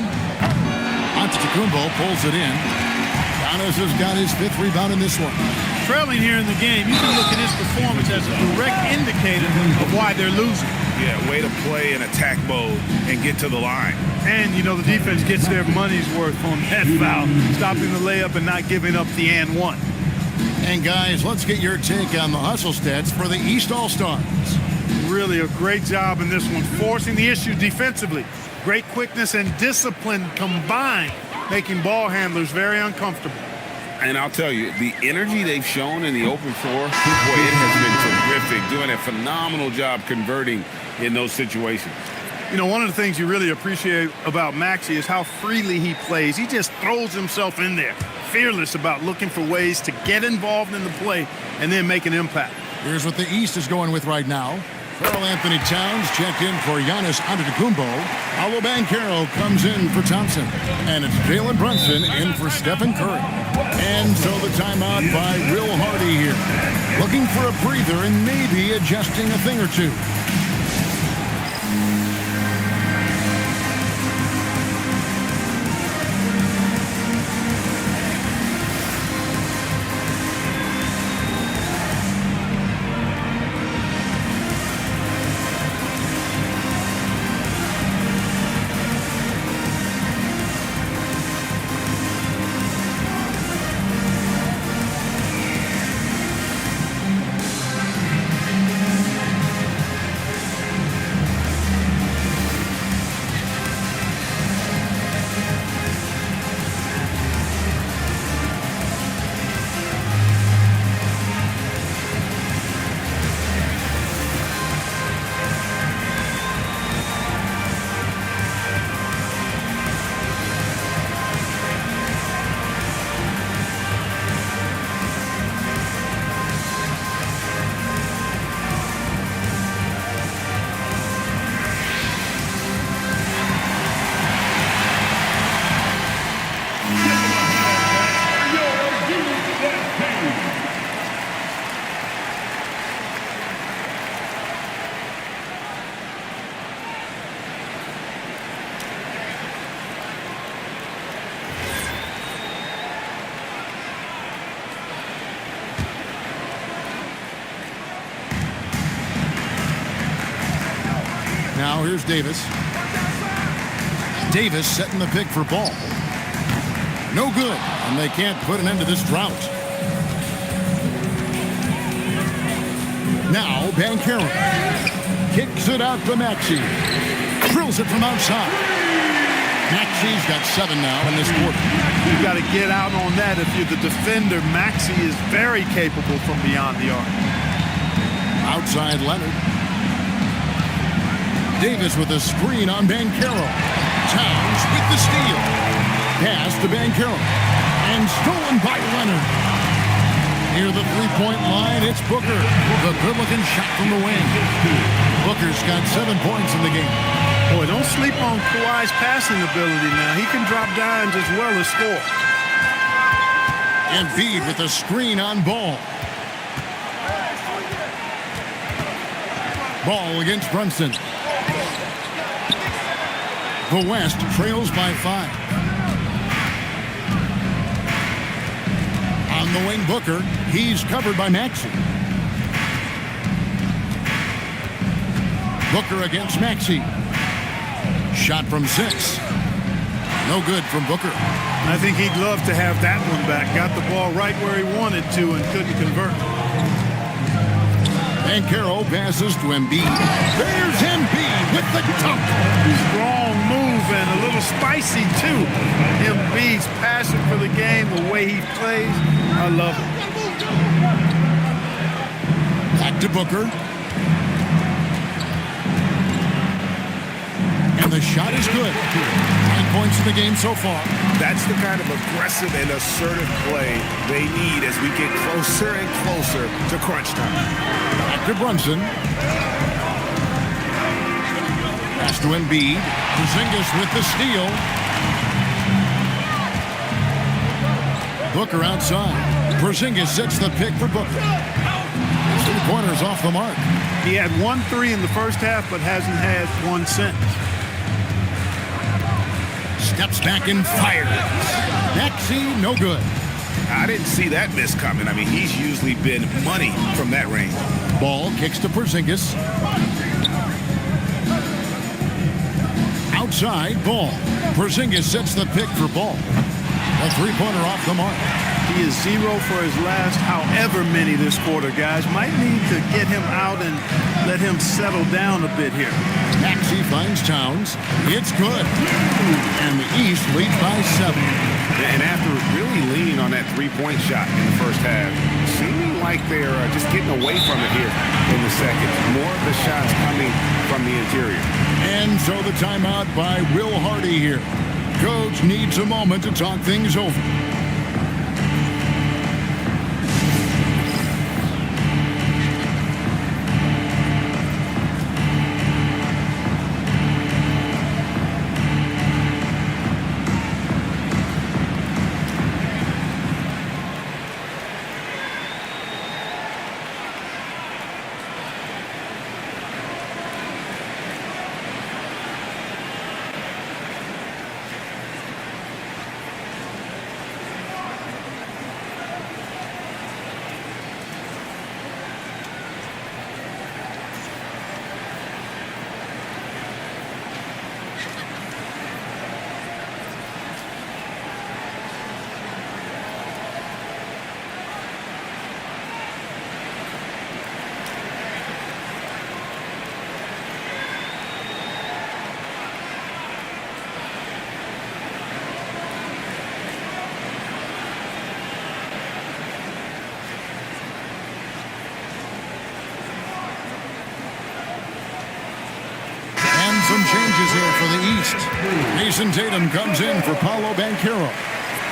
Antetokounmpo pulls it in. Giannis has got his 5th rebound in this one. Trailing here in the game, you can look at his performance as a direct indicator of why they're losing. Yeah, way to play in attack mode and get to the line. And, the defense gets their money's worth on that foul, stopping the layup and not giving up the and one. And, guys, let's get your take on the hustle stats for the East All-Stars. Really a great job in this one, forcing the issue defensively. Great quickness and discipline combined, making ball handlers very uncomfortable. And I'll tell you, the energy they've shown in the open floor, boy, it has been terrific, doing a phenomenal job converting in those situations. One of the things you really appreciate about Maxey is how freely he plays. He just throws himself in there, fearless about looking for ways to get involved in the play and then make an impact. Here's what the East is going with right now. Karl Anthony Towns checked in for Giannis Antetokounmpo. Paolo Banchero comes in for Thompson. And it's Jalen Brunson in for Stephen Curry. And so the timeout by Will Hardy here. Looking for a breather and maybe adjusting a thing or two. Now here's Davis. Davis setting the pick for Ball. No good, and they can't put an end to this drought. Now Banchero kicks it out to Maxey. Drills it from outside. Maxey's got 7 now in this quarter. You've got to get out on that. If you're the defender, Maxey is very capable from beyond the arc. Outside Leonard. Davis with a screen on Banchero. Towns with the steal. Pass to Banchero. And stolen by Leonard. Near the three-point line, it's Booker. The good-looking shot from the wing. Booker's got 7 points in the game. Boy, don't sleep on Kawhi's passing ability now. He can drop dimes as well as score. Embiid with a screen on Ball. Ball against Brunson. The West trails by 5. On the wing, Booker. He's covered by Maxey. Booker against Maxey. Shot from 6. No good from Booker. I think he'd love to have that one back. Got the ball right where he wanted to and couldn't convert. Banchero passes to Embiid. There's Embiid with the dunk. Strong move and a little spicy too. Embiid's passion for the game, the way he plays, I love it. Back to Booker. And the shot is good. 9 points in the game so far. That's the kind of aggressive and assertive play they need as we get closer and closer to crunch time. Back to Brunson. Pass to Embiid. Porzingis with the steal. Booker outside. Porzingis sets the pick for Booker. 3-pointers off the mark. He had 1 3 in the first half, but hasn't had one since. Steps back and fires. Maxey, no good. I didn't see that miss coming. I mean, he's usually been money from that range. Ball kicks to Porzingis. Outside, Ball. Porzingis sets the pick for Ball. A 3-pointer off the mark. He is 0 for his last however many this quarter, guys. Might need to get him out and let him settle down a bit here. Maxey finds Towns. It's good. And the East leads by 7. And after really leaning on that 3-point shot in the first half, seeming like they're just getting away from it here in the second. More of the shots coming from the interior. And so the timeout by Will Hardy here. Coach needs a moment to talk things over. Some changes here for the East. Jason Tatum comes in for Paolo Banchero.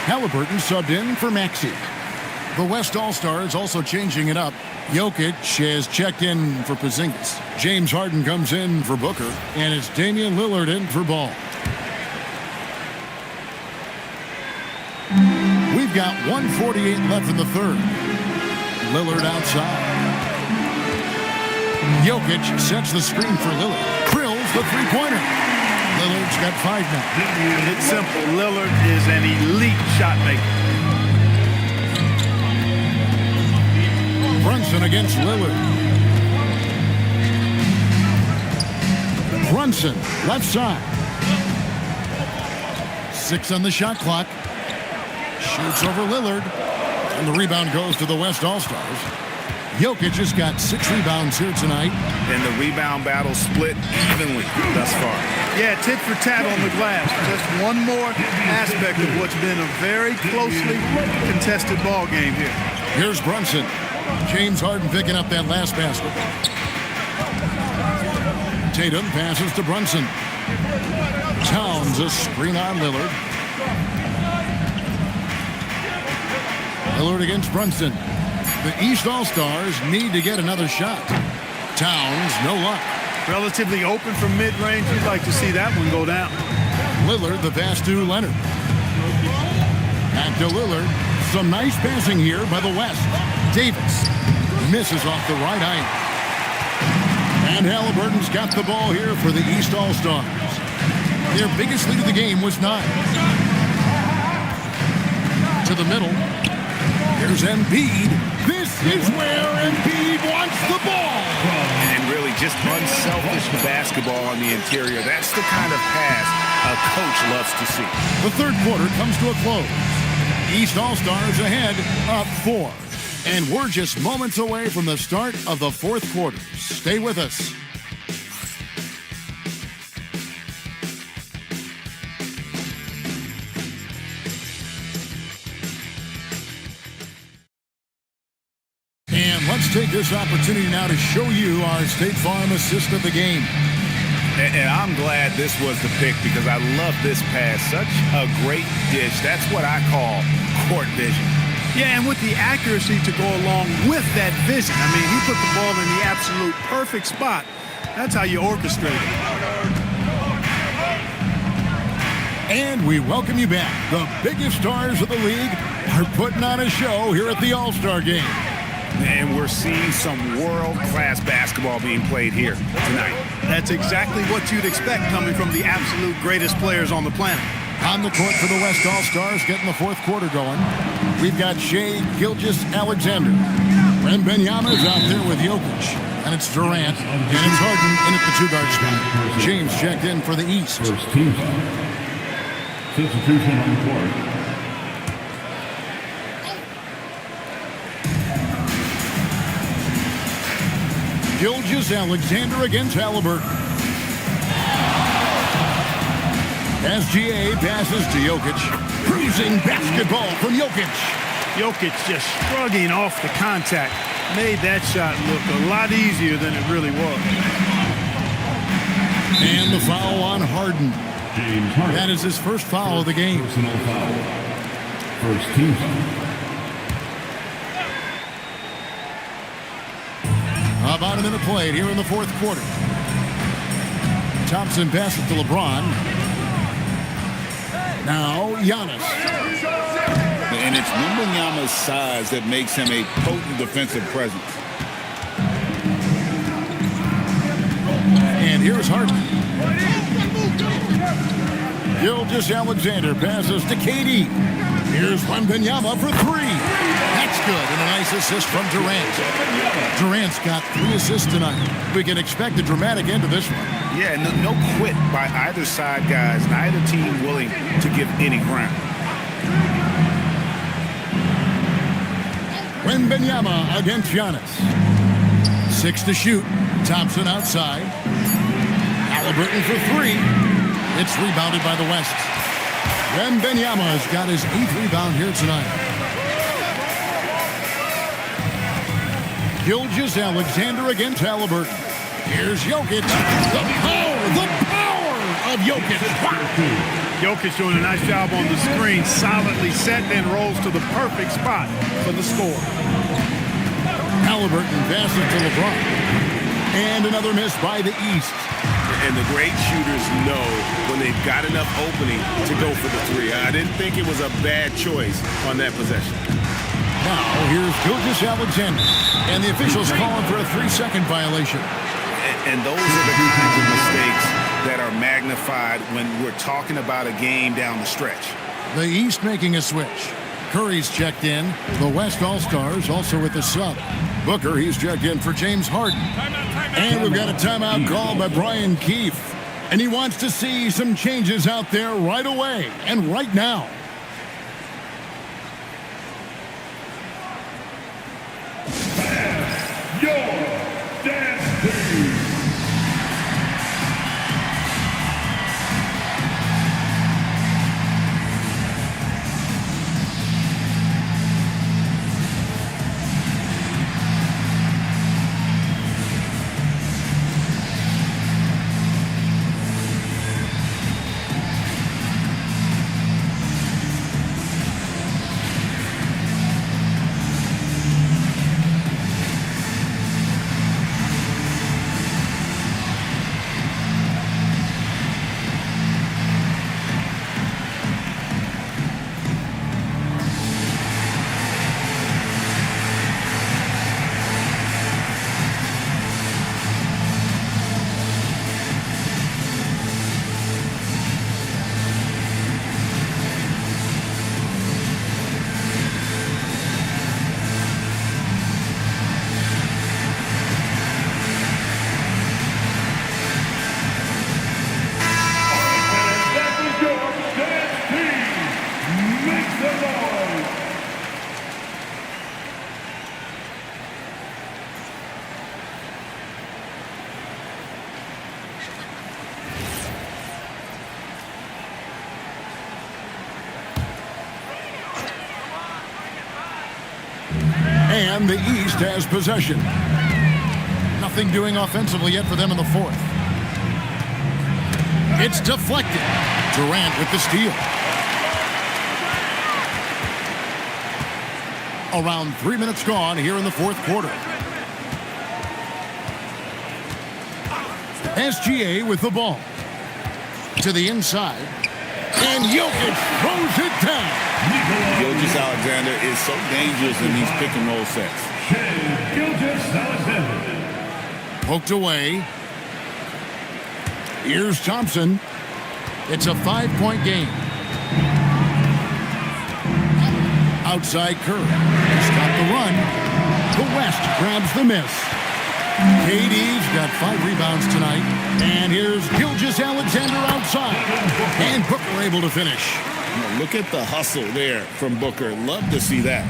Halliburton subbed in for Maxey. The West All-Stars also changing it up. Jokic has checked in for Porzingis. James Harden comes in for Booker. And it's Damian Lillard in for Ball. We've got 1:48 left in the third. Lillard outside. Jokic sets the screen for Lillard. The 3-pointer. Lillard's got 5 now. It's simple. Lillard is an elite shot maker. Brunson against Lillard. Brunson, left side. 6 on the shot clock. Shoots over Lillard. And the rebound goes to the West All-Stars. Jokic has got 6 rebounds here tonight. And the rebound battle split evenly thus far. Yeah, tit for tat on the glass. Just one more aspect of what's been a very closely contested ball game here. Here's Brunson. James Harden picking up that last basket. Tatum passes to Brunson. Towns a screen on Lillard. Lillard against Brunson. The East All-Stars need to get another shot. Towns, no luck. Relatively open from mid-range. You'd like to see that one go down. Lillard, the pass to Leonard. Back to Lillard. Some nice passing here by the West. Davis misses off the right eye. And Halliburton's got the ball here for the East All-Stars. Their biggest lead of the game was 9. To the middle. Here's Embiid. This is where Embiid wants the ball. And really just unselfish basketball on the interior. That's the kind of pass a coach loves to see. The third quarter comes to a close. East All-Stars ahead, up 4. And we're just moments away from the start of the fourth quarter. Stay with us. And let's take this opportunity now to show you our State Farm assist of the game. And I'm glad this was the pick because I love this pass. Such a great dish. That's what I call court vision. Yeah, and with the accuracy to go along with that vision. I mean, he put the ball in the absolute perfect spot. That's how you orchestrate it. And we welcome you back. The biggest stars of the league are putting on a show here at the All-Star Game. And we're seeing some world-class basketball being played here tonight. That's exactly what you'd expect coming from the absolute greatest players on the planet. On the court for the West All-Stars, getting the fourth quarter going. We've got Shai Gilgeous-Alexander. Wembanyama's out there with Jokic. And it's Durant. And it's Harden in at the two-guard spot. James checked in for the East. First team. Substitution on the court. Gilgeous-Alexander against Halliburton. SGA passes to Jokic. Cruising basketball from Jokic. Jokic just shrugging off the contact. Made that shot look a lot easier than it really was. And the foul on Harden. James Harden. That is his first foul of the game. Personal foul. First team. About a minute played here in the fourth quarter. Thompson passes to LeBron. Now Giannis. And it's Wembanyama's size that makes him a potent defensive presence. And here's Harden. Gilgeous-Alexander passes to KD. Here's Wembanyama for 3. That's good, and a nice assist from Durant. Durant's got 3 assists tonight. We can expect a dramatic end to this one. Yeah, no quit by either side, guys. Neither team willing to give any ground. Wembanyama against Giannis. 6 to shoot. Thompson outside. Halliburton for 3. It's rebounded by the West. Wembanyama's got his 8th rebound here tonight. Gilgeous-Alexander against Halliburton. Here's Jokic. The power of Jokic. Jokic doing a nice job on the screen. Solidly set and rolls to the perfect spot for the score. Halliburton passes to LeBron. And another miss by the East. And the great shooters know when they've got enough opening to go for the 3. I didn't think it was a bad choice on that possession. Now, here's Gilgeous-Alexander. And the officials calling for a 3-second violation. And those are the kinds of mistakes that are magnified when we're talking about a game down the stretch. The East making a switch. Curry's checked in. The West All-Stars also with the sub. Booker, he's checked in for James Harden. And we've got a timeout called by Brian Keefe. And he wants to see some changes out there right away and right now. And the East has possession. Nothing doing offensively yet for them in the fourth. It's deflected. Durant with the steal. Around 3 minutes gone here in the fourth quarter. SGA with the ball. To the inside. And Jokic throws it down. Gilgeous-Alexander is so dangerous in these pick and roll sets. Poked away. Here's Thompson. It's a 5-point game. Outside Curry. Stop the run. The West grabs the miss. KD's got 5 rebounds tonight. And here's Gilgeous-Alexander outside. And Booker able to finish. Look at the hustle there from Booker. Love to see that.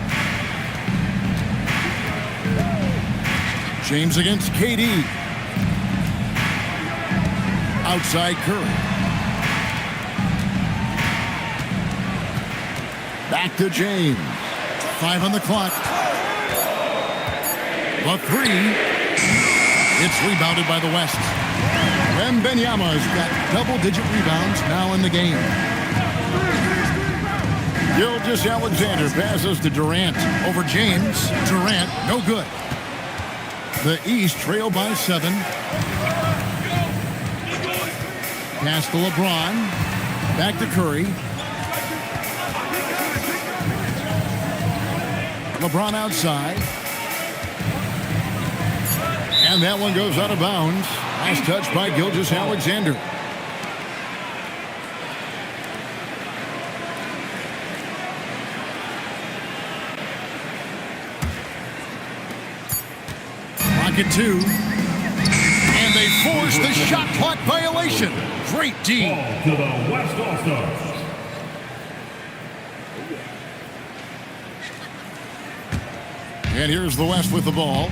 James against KD. Outside Curry. Back to James. 5 on the clock. The 3. It's rebounded by the West. Wembanyama's got double-digit rebounds now in the game. Gilgeous-Alexander passes to Durant. Over James. Durant, no good. The East trail by 7. Pass to LeBron. Back to Curry. LeBron outside. And that one goes out of bounds. Nice touch by Gilgeous-Alexander. Pocket 2. And they force the shot clock violation. Great D. Ball to the West All-Stars. And here's the West with the ball.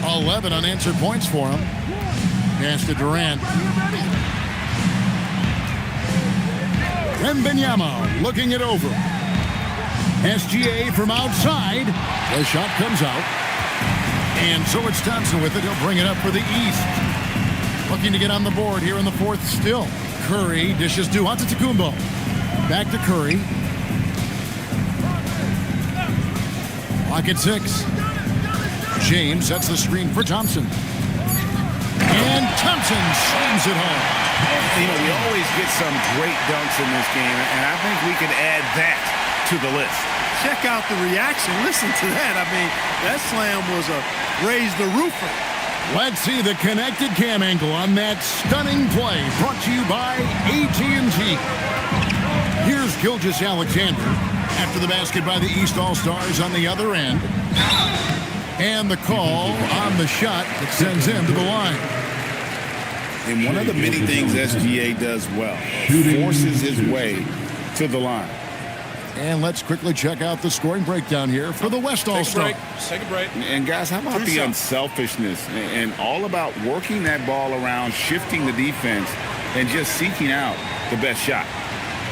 11 unanswered points for him. Pass to Durant. Wembanyama looking it over. SGA from outside. The shot comes out. And so it's Thompson with it. He'll bring it up for the East. Looking to get on the board here in the fourth still. Curry dishes to Antetokounmpo. Back to Curry. Pocket 6. James sets the screen for Thompson. And Thompson slams it home. You know, we always get some great dunks in this game, and I think we can add that to the list. Check out the reaction. Listen to that. I mean, that slam was a raise the roofer. Let's see the connected cam angle on that stunning play brought to you by AT&T. Here's Gilgeous-Alexander after the basket by the East All-Stars on the other end. And the call on the shot that sends him to the line. And one of the many things SGA does well, forces his way to the line. And let's quickly check out the scoring breakdown here for the West All-Stars. Take a break. And guys, how about the unselfishness and all about working that ball around, shifting the defense, and just seeking out the best shot.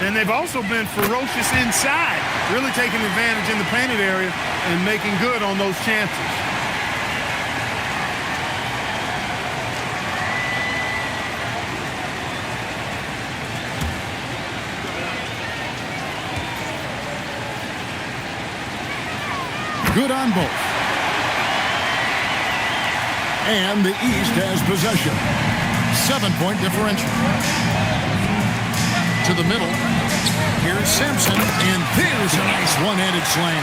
And they've also been ferocious inside, really taking advantage in the painted area and making good on those chances. Good on both. And the East has possession. 7-point differential. To the middle. Here's Simpson, and there's a nice one-handed slam.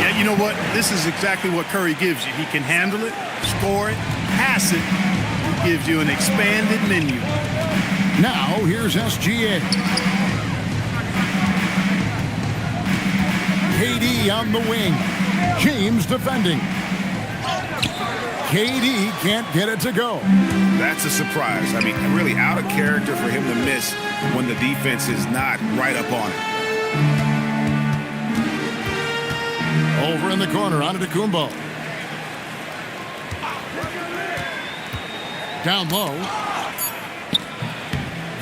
Yeah, you know what? This is exactly what Curry gives you. He can handle it, score it, pass it. He gives you an expanded menu. Now, here's SGA. KD on the wing. James defending. KD can't get it to go. That's a surprise. I mean, really out of character for him to miss when the defense is not right up on it. Over in the corner, Antetokounmpo. Down low.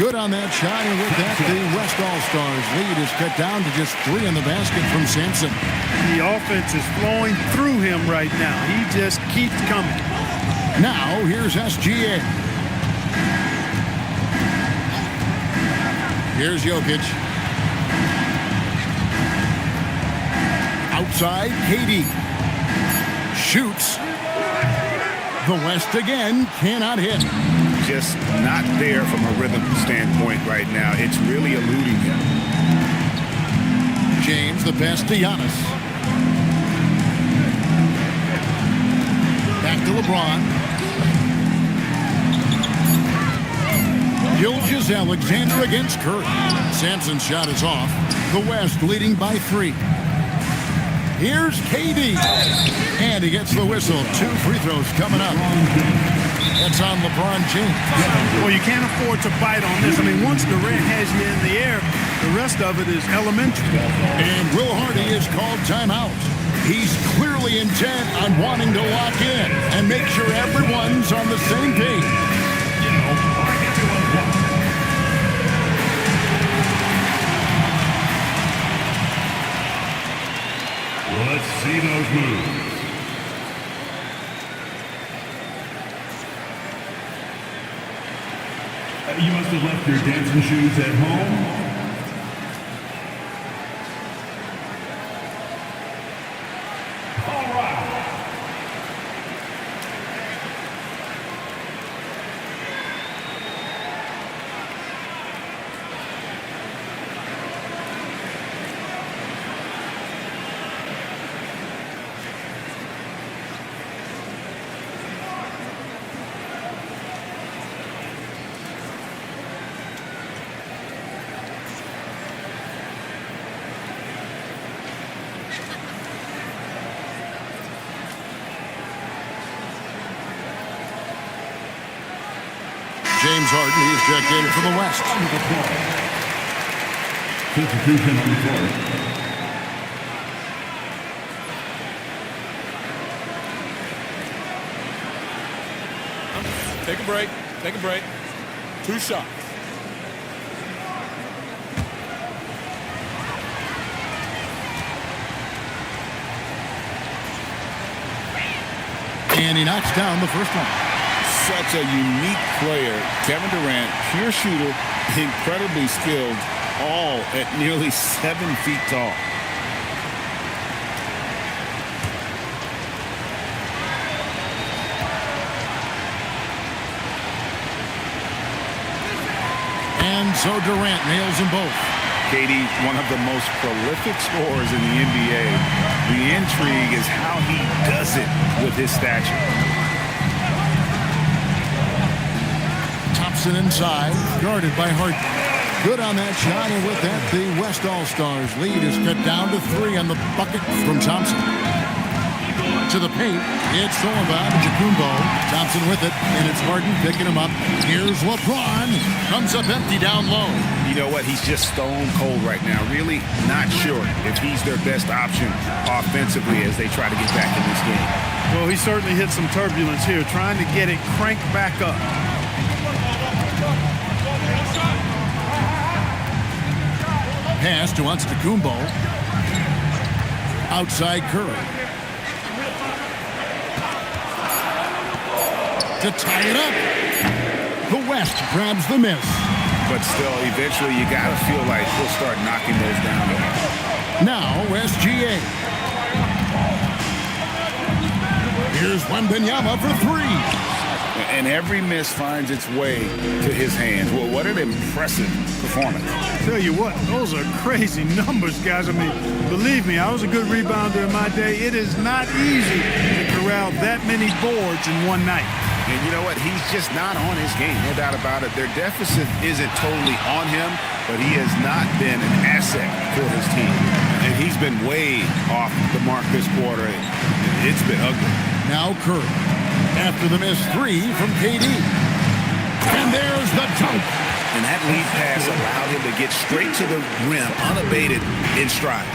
Good on that shot, and with that, the West All-Stars lead is cut down to just 3 in the basket from Sampson. The offense is flowing through him right now. He just keeps coming. Now, here's SGA. Here's Jokic. Outside, KD. Shoots. The West again cannot hit. Just not there from a rhythm standpoint right now. It's really eluding him. James, the pass to Giannis. Back to LeBron. Gilgeous-Alexander against Curry. Sampson's shot is off. The West leading by 3. Here's KD. And he gets the whistle. 2 free throws coming up. That's on LeBron James. Well, you can't afford to bite on this. I mean, once Durant has you in the air, the rest of it is elementary. And Will Hardy is called timeout. He's clearly intent on wanting to lock in and make sure everyone's on the same page. Let's see those moves. You must have left your dancing shoes at home. All right. James Harden, he's checked in for the West. Substitution on the floor. Take a break. Take a break. 2 shots. And he knocks down the first one. Such a unique player. Kevin Durant, pure shooter, incredibly skilled, all at nearly 7 feet tall. And so Durant nails them both. KD, one of the most prolific scorers in the NBA. The intrigue is how he does it with his stature. Thompson inside, guarded by Harden. Good on that shot, and with that, the West All-Stars lead is cut down to 3 on the bucket from Thompson. To the paint, it's Sullivan, Jacumbo. Thompson with it, and it's Harden picking him up. Here's LeBron. Comes up empty down low. You know what? He's just stone cold right now. Really not sure if he's their best option offensively as they try to get back in this game. Well, he certainly hit some turbulence here, trying to get it cranked back up. Pass to Antetokounmpo. Outside Curry. To tie it up. The West grabs the miss. But still, eventually, you got to feel like he'll start knocking those down. Now, SGA. Here's Wembanyama for 3. And every miss finds its way to his hands. Well, what an impressive performance. Tell you what, those are crazy numbers, guys. I mean, believe me, I was a good rebounder in my day. It is not easy to corral that many boards in one night. And you know what? He's just not on his game, no doubt about it. Their deficit isn't totally on him, but he has not been an asset for his team. And he's been way off the mark this quarter. It's been ugly. Now Curry. After the missed 3 from KD. And there's the dunk. And that lead pass allowed him to get straight to the rim, unabated, in stride.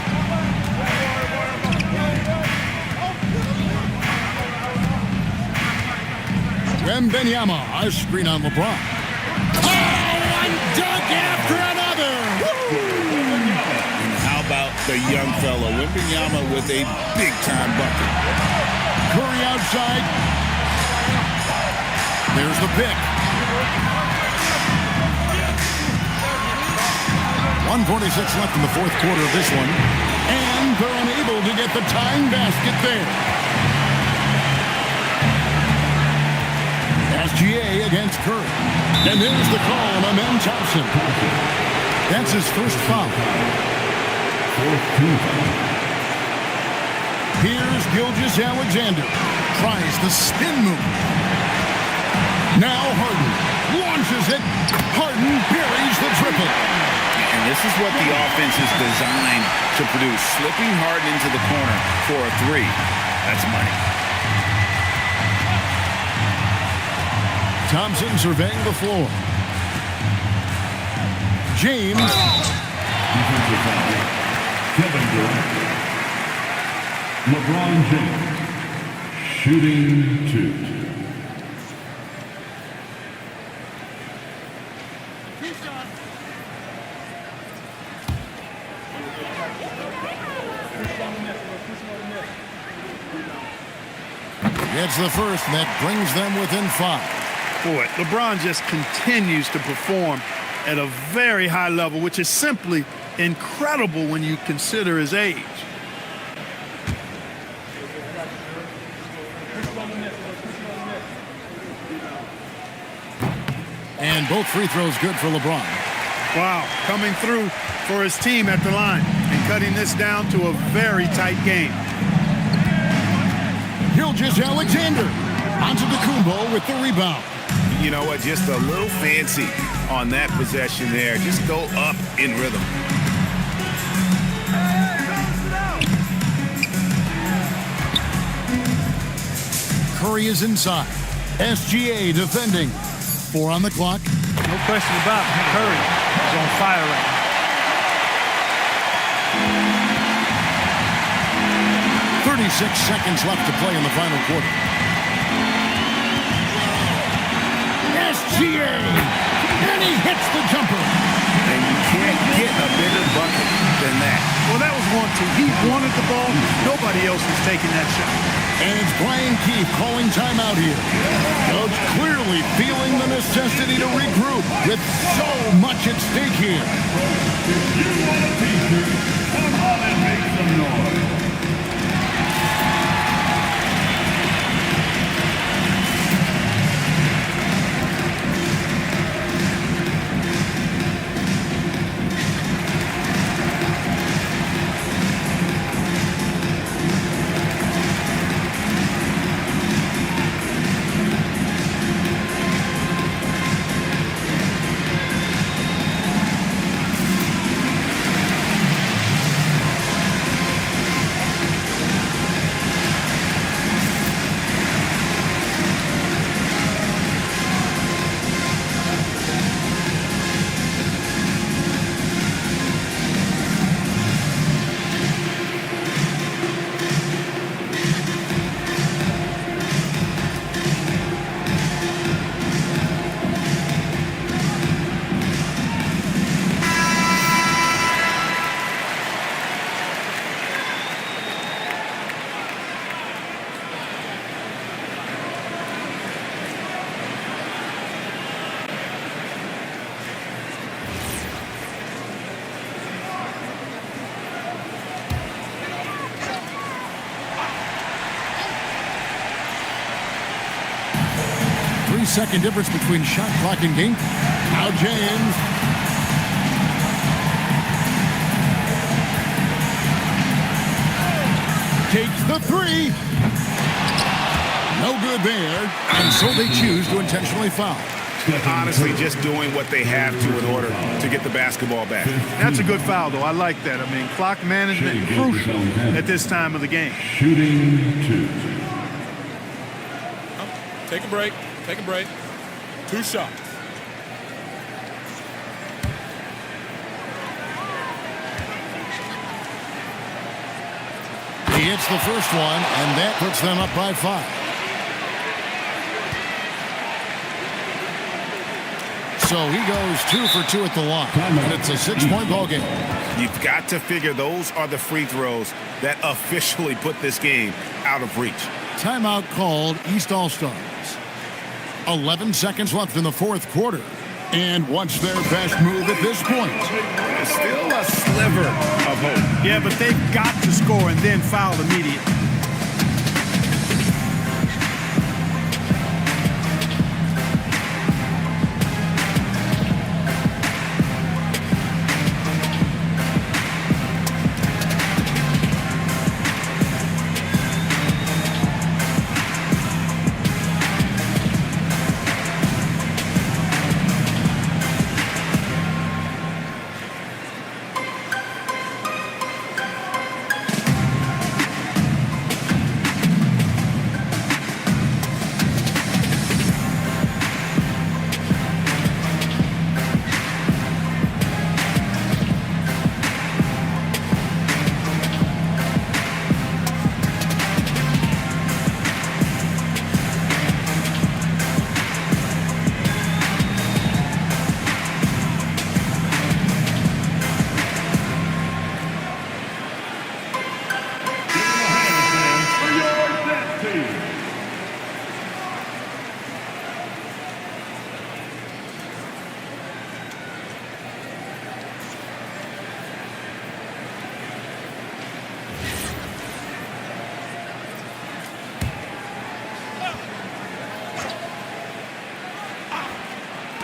Wembanyama, a screen on LeBron. Oh, dunk after another. And how about the young fellow, Wembanyama, with a big-time bucket. Curry outside. There's the pick. 1:46 left in the fourth quarter of this one. And they're unable to get the tying basket there. SGA against Curry. And there's the call on Amen Thompson. That's his first foul. Here's Gilgeous-Alexander. Tries the spin move. Now Harden launches it. Harden buries the triple. And this is what the offense is designed to produce. Slipping Harden into the corner for a three. That's money. Thompson surveying the floor. James. Defensive foul. Kevin Durant. LeBron James. Shooting 2. Gets the first, and that brings them within 5. Boy, LeBron just continues to perform at a very high level, which is simply incredible when you consider his age. And both free throws good for LeBron. Wow, coming through for his team at the line and cutting this down to a very tight game. Gilgeous-Alexander onto the Kumbo with the rebound. You know what? Just a little fancy on that possession there. Just go up in rhythm. Curry is inside. SGA defending. 4 on the clock. No question about it. Curry is on fire right now. 36 seconds left to play in the final quarter. SGA! And he hits the jumper. And you can't get a bigger bucket than that. Well, that was 1-2. He wanted the ball. Nobody else was taking that shot. And it's Brian Keefe calling timeout here. Coach clearly feeling the necessity to regroup with so much at stake here. If you want a t-shirt, come on and make some noise. Second difference between shot clock and game. Now James. Takes the three. No good there. And so they choose to intentionally foul. Honestly, just doing what they have to in order to get the basketball back. That's a good foul, though. I like that. I mean, clock management crucial at this time of the game. Shooting 2. Take a break. Take a break. 2 shots. He hits the first one, and that puts them up by 5. So he goes 2 for 2 at the line. And it's a 6-point ball game. You've got to figure those are the free throws that officially put this game out of reach. Timeout called, East All-Stars. 11 seconds left in the fourth quarter. And what's their best move at this point? There's still a sliver of hope. Yeah, but they've got to score and then foul immediately.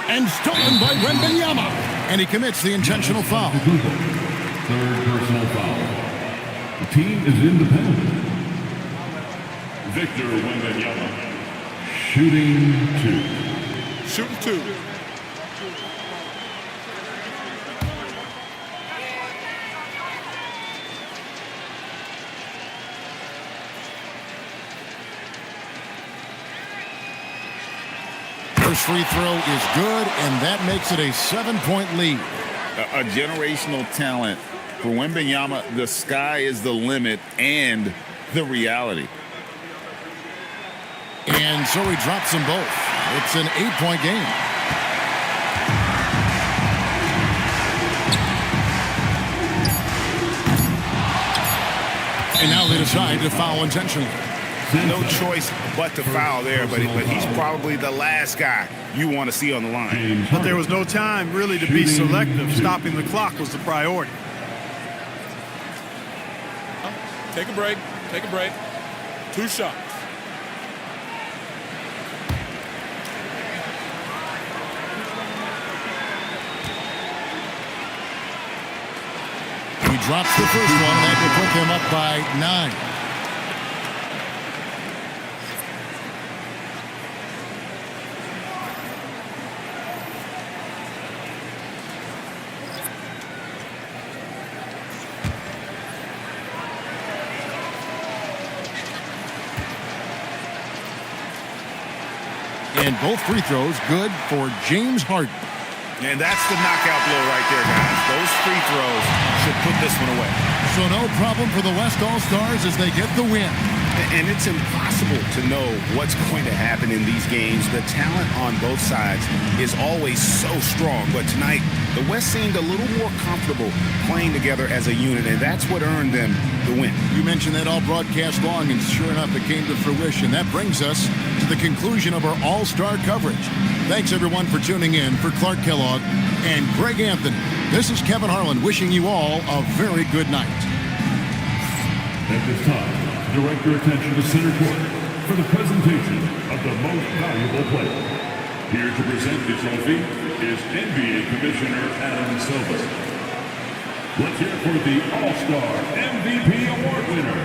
And stolen by Wembanyama. And he commits the intentional foul. Third personal foul. The team is in the penalty. Victor Wembanyama. Shooting 2. Shooting 2. First free throw is good, and that makes it a 7-point lead. A generational talent for Wembanyama. The sky is the limit and the reality. And so he drops them both. It's an 8-point game. And now they decide to foul intentionally. No choice but to foul there, but he's probably the last guy you want to see on the line. But there was no time really to be selective. Stopping the clock was the priority. Take a break. Take a break. 2 shots. He drops the first one. That will put them up by 9. And both free throws good for James Harden. And that's the knockout blow right there, guys. Those free throws should put this one away. So no problem for the West All-Stars as they get the win. And it's impossible to know what's going to happen in these games. The talent on both sides is always so strong. But tonight, the West seemed a little more comfortable playing together as a unit, and that's what earned them the win. You mentioned that all broadcast long, and sure enough, it came to fruition. That brings us to the conclusion of our All-Star coverage. Thanks, everyone, for tuning in. For Clark Kellogg and Greg Anthony, this is Kevin Harlan wishing you all a very good night. At this time, direct your attention to center court for the presentation of the most valuable player. Here to present the trophy is NBA Commissioner Adam Silver. Let's hear it for the All-Star MVP Award winner,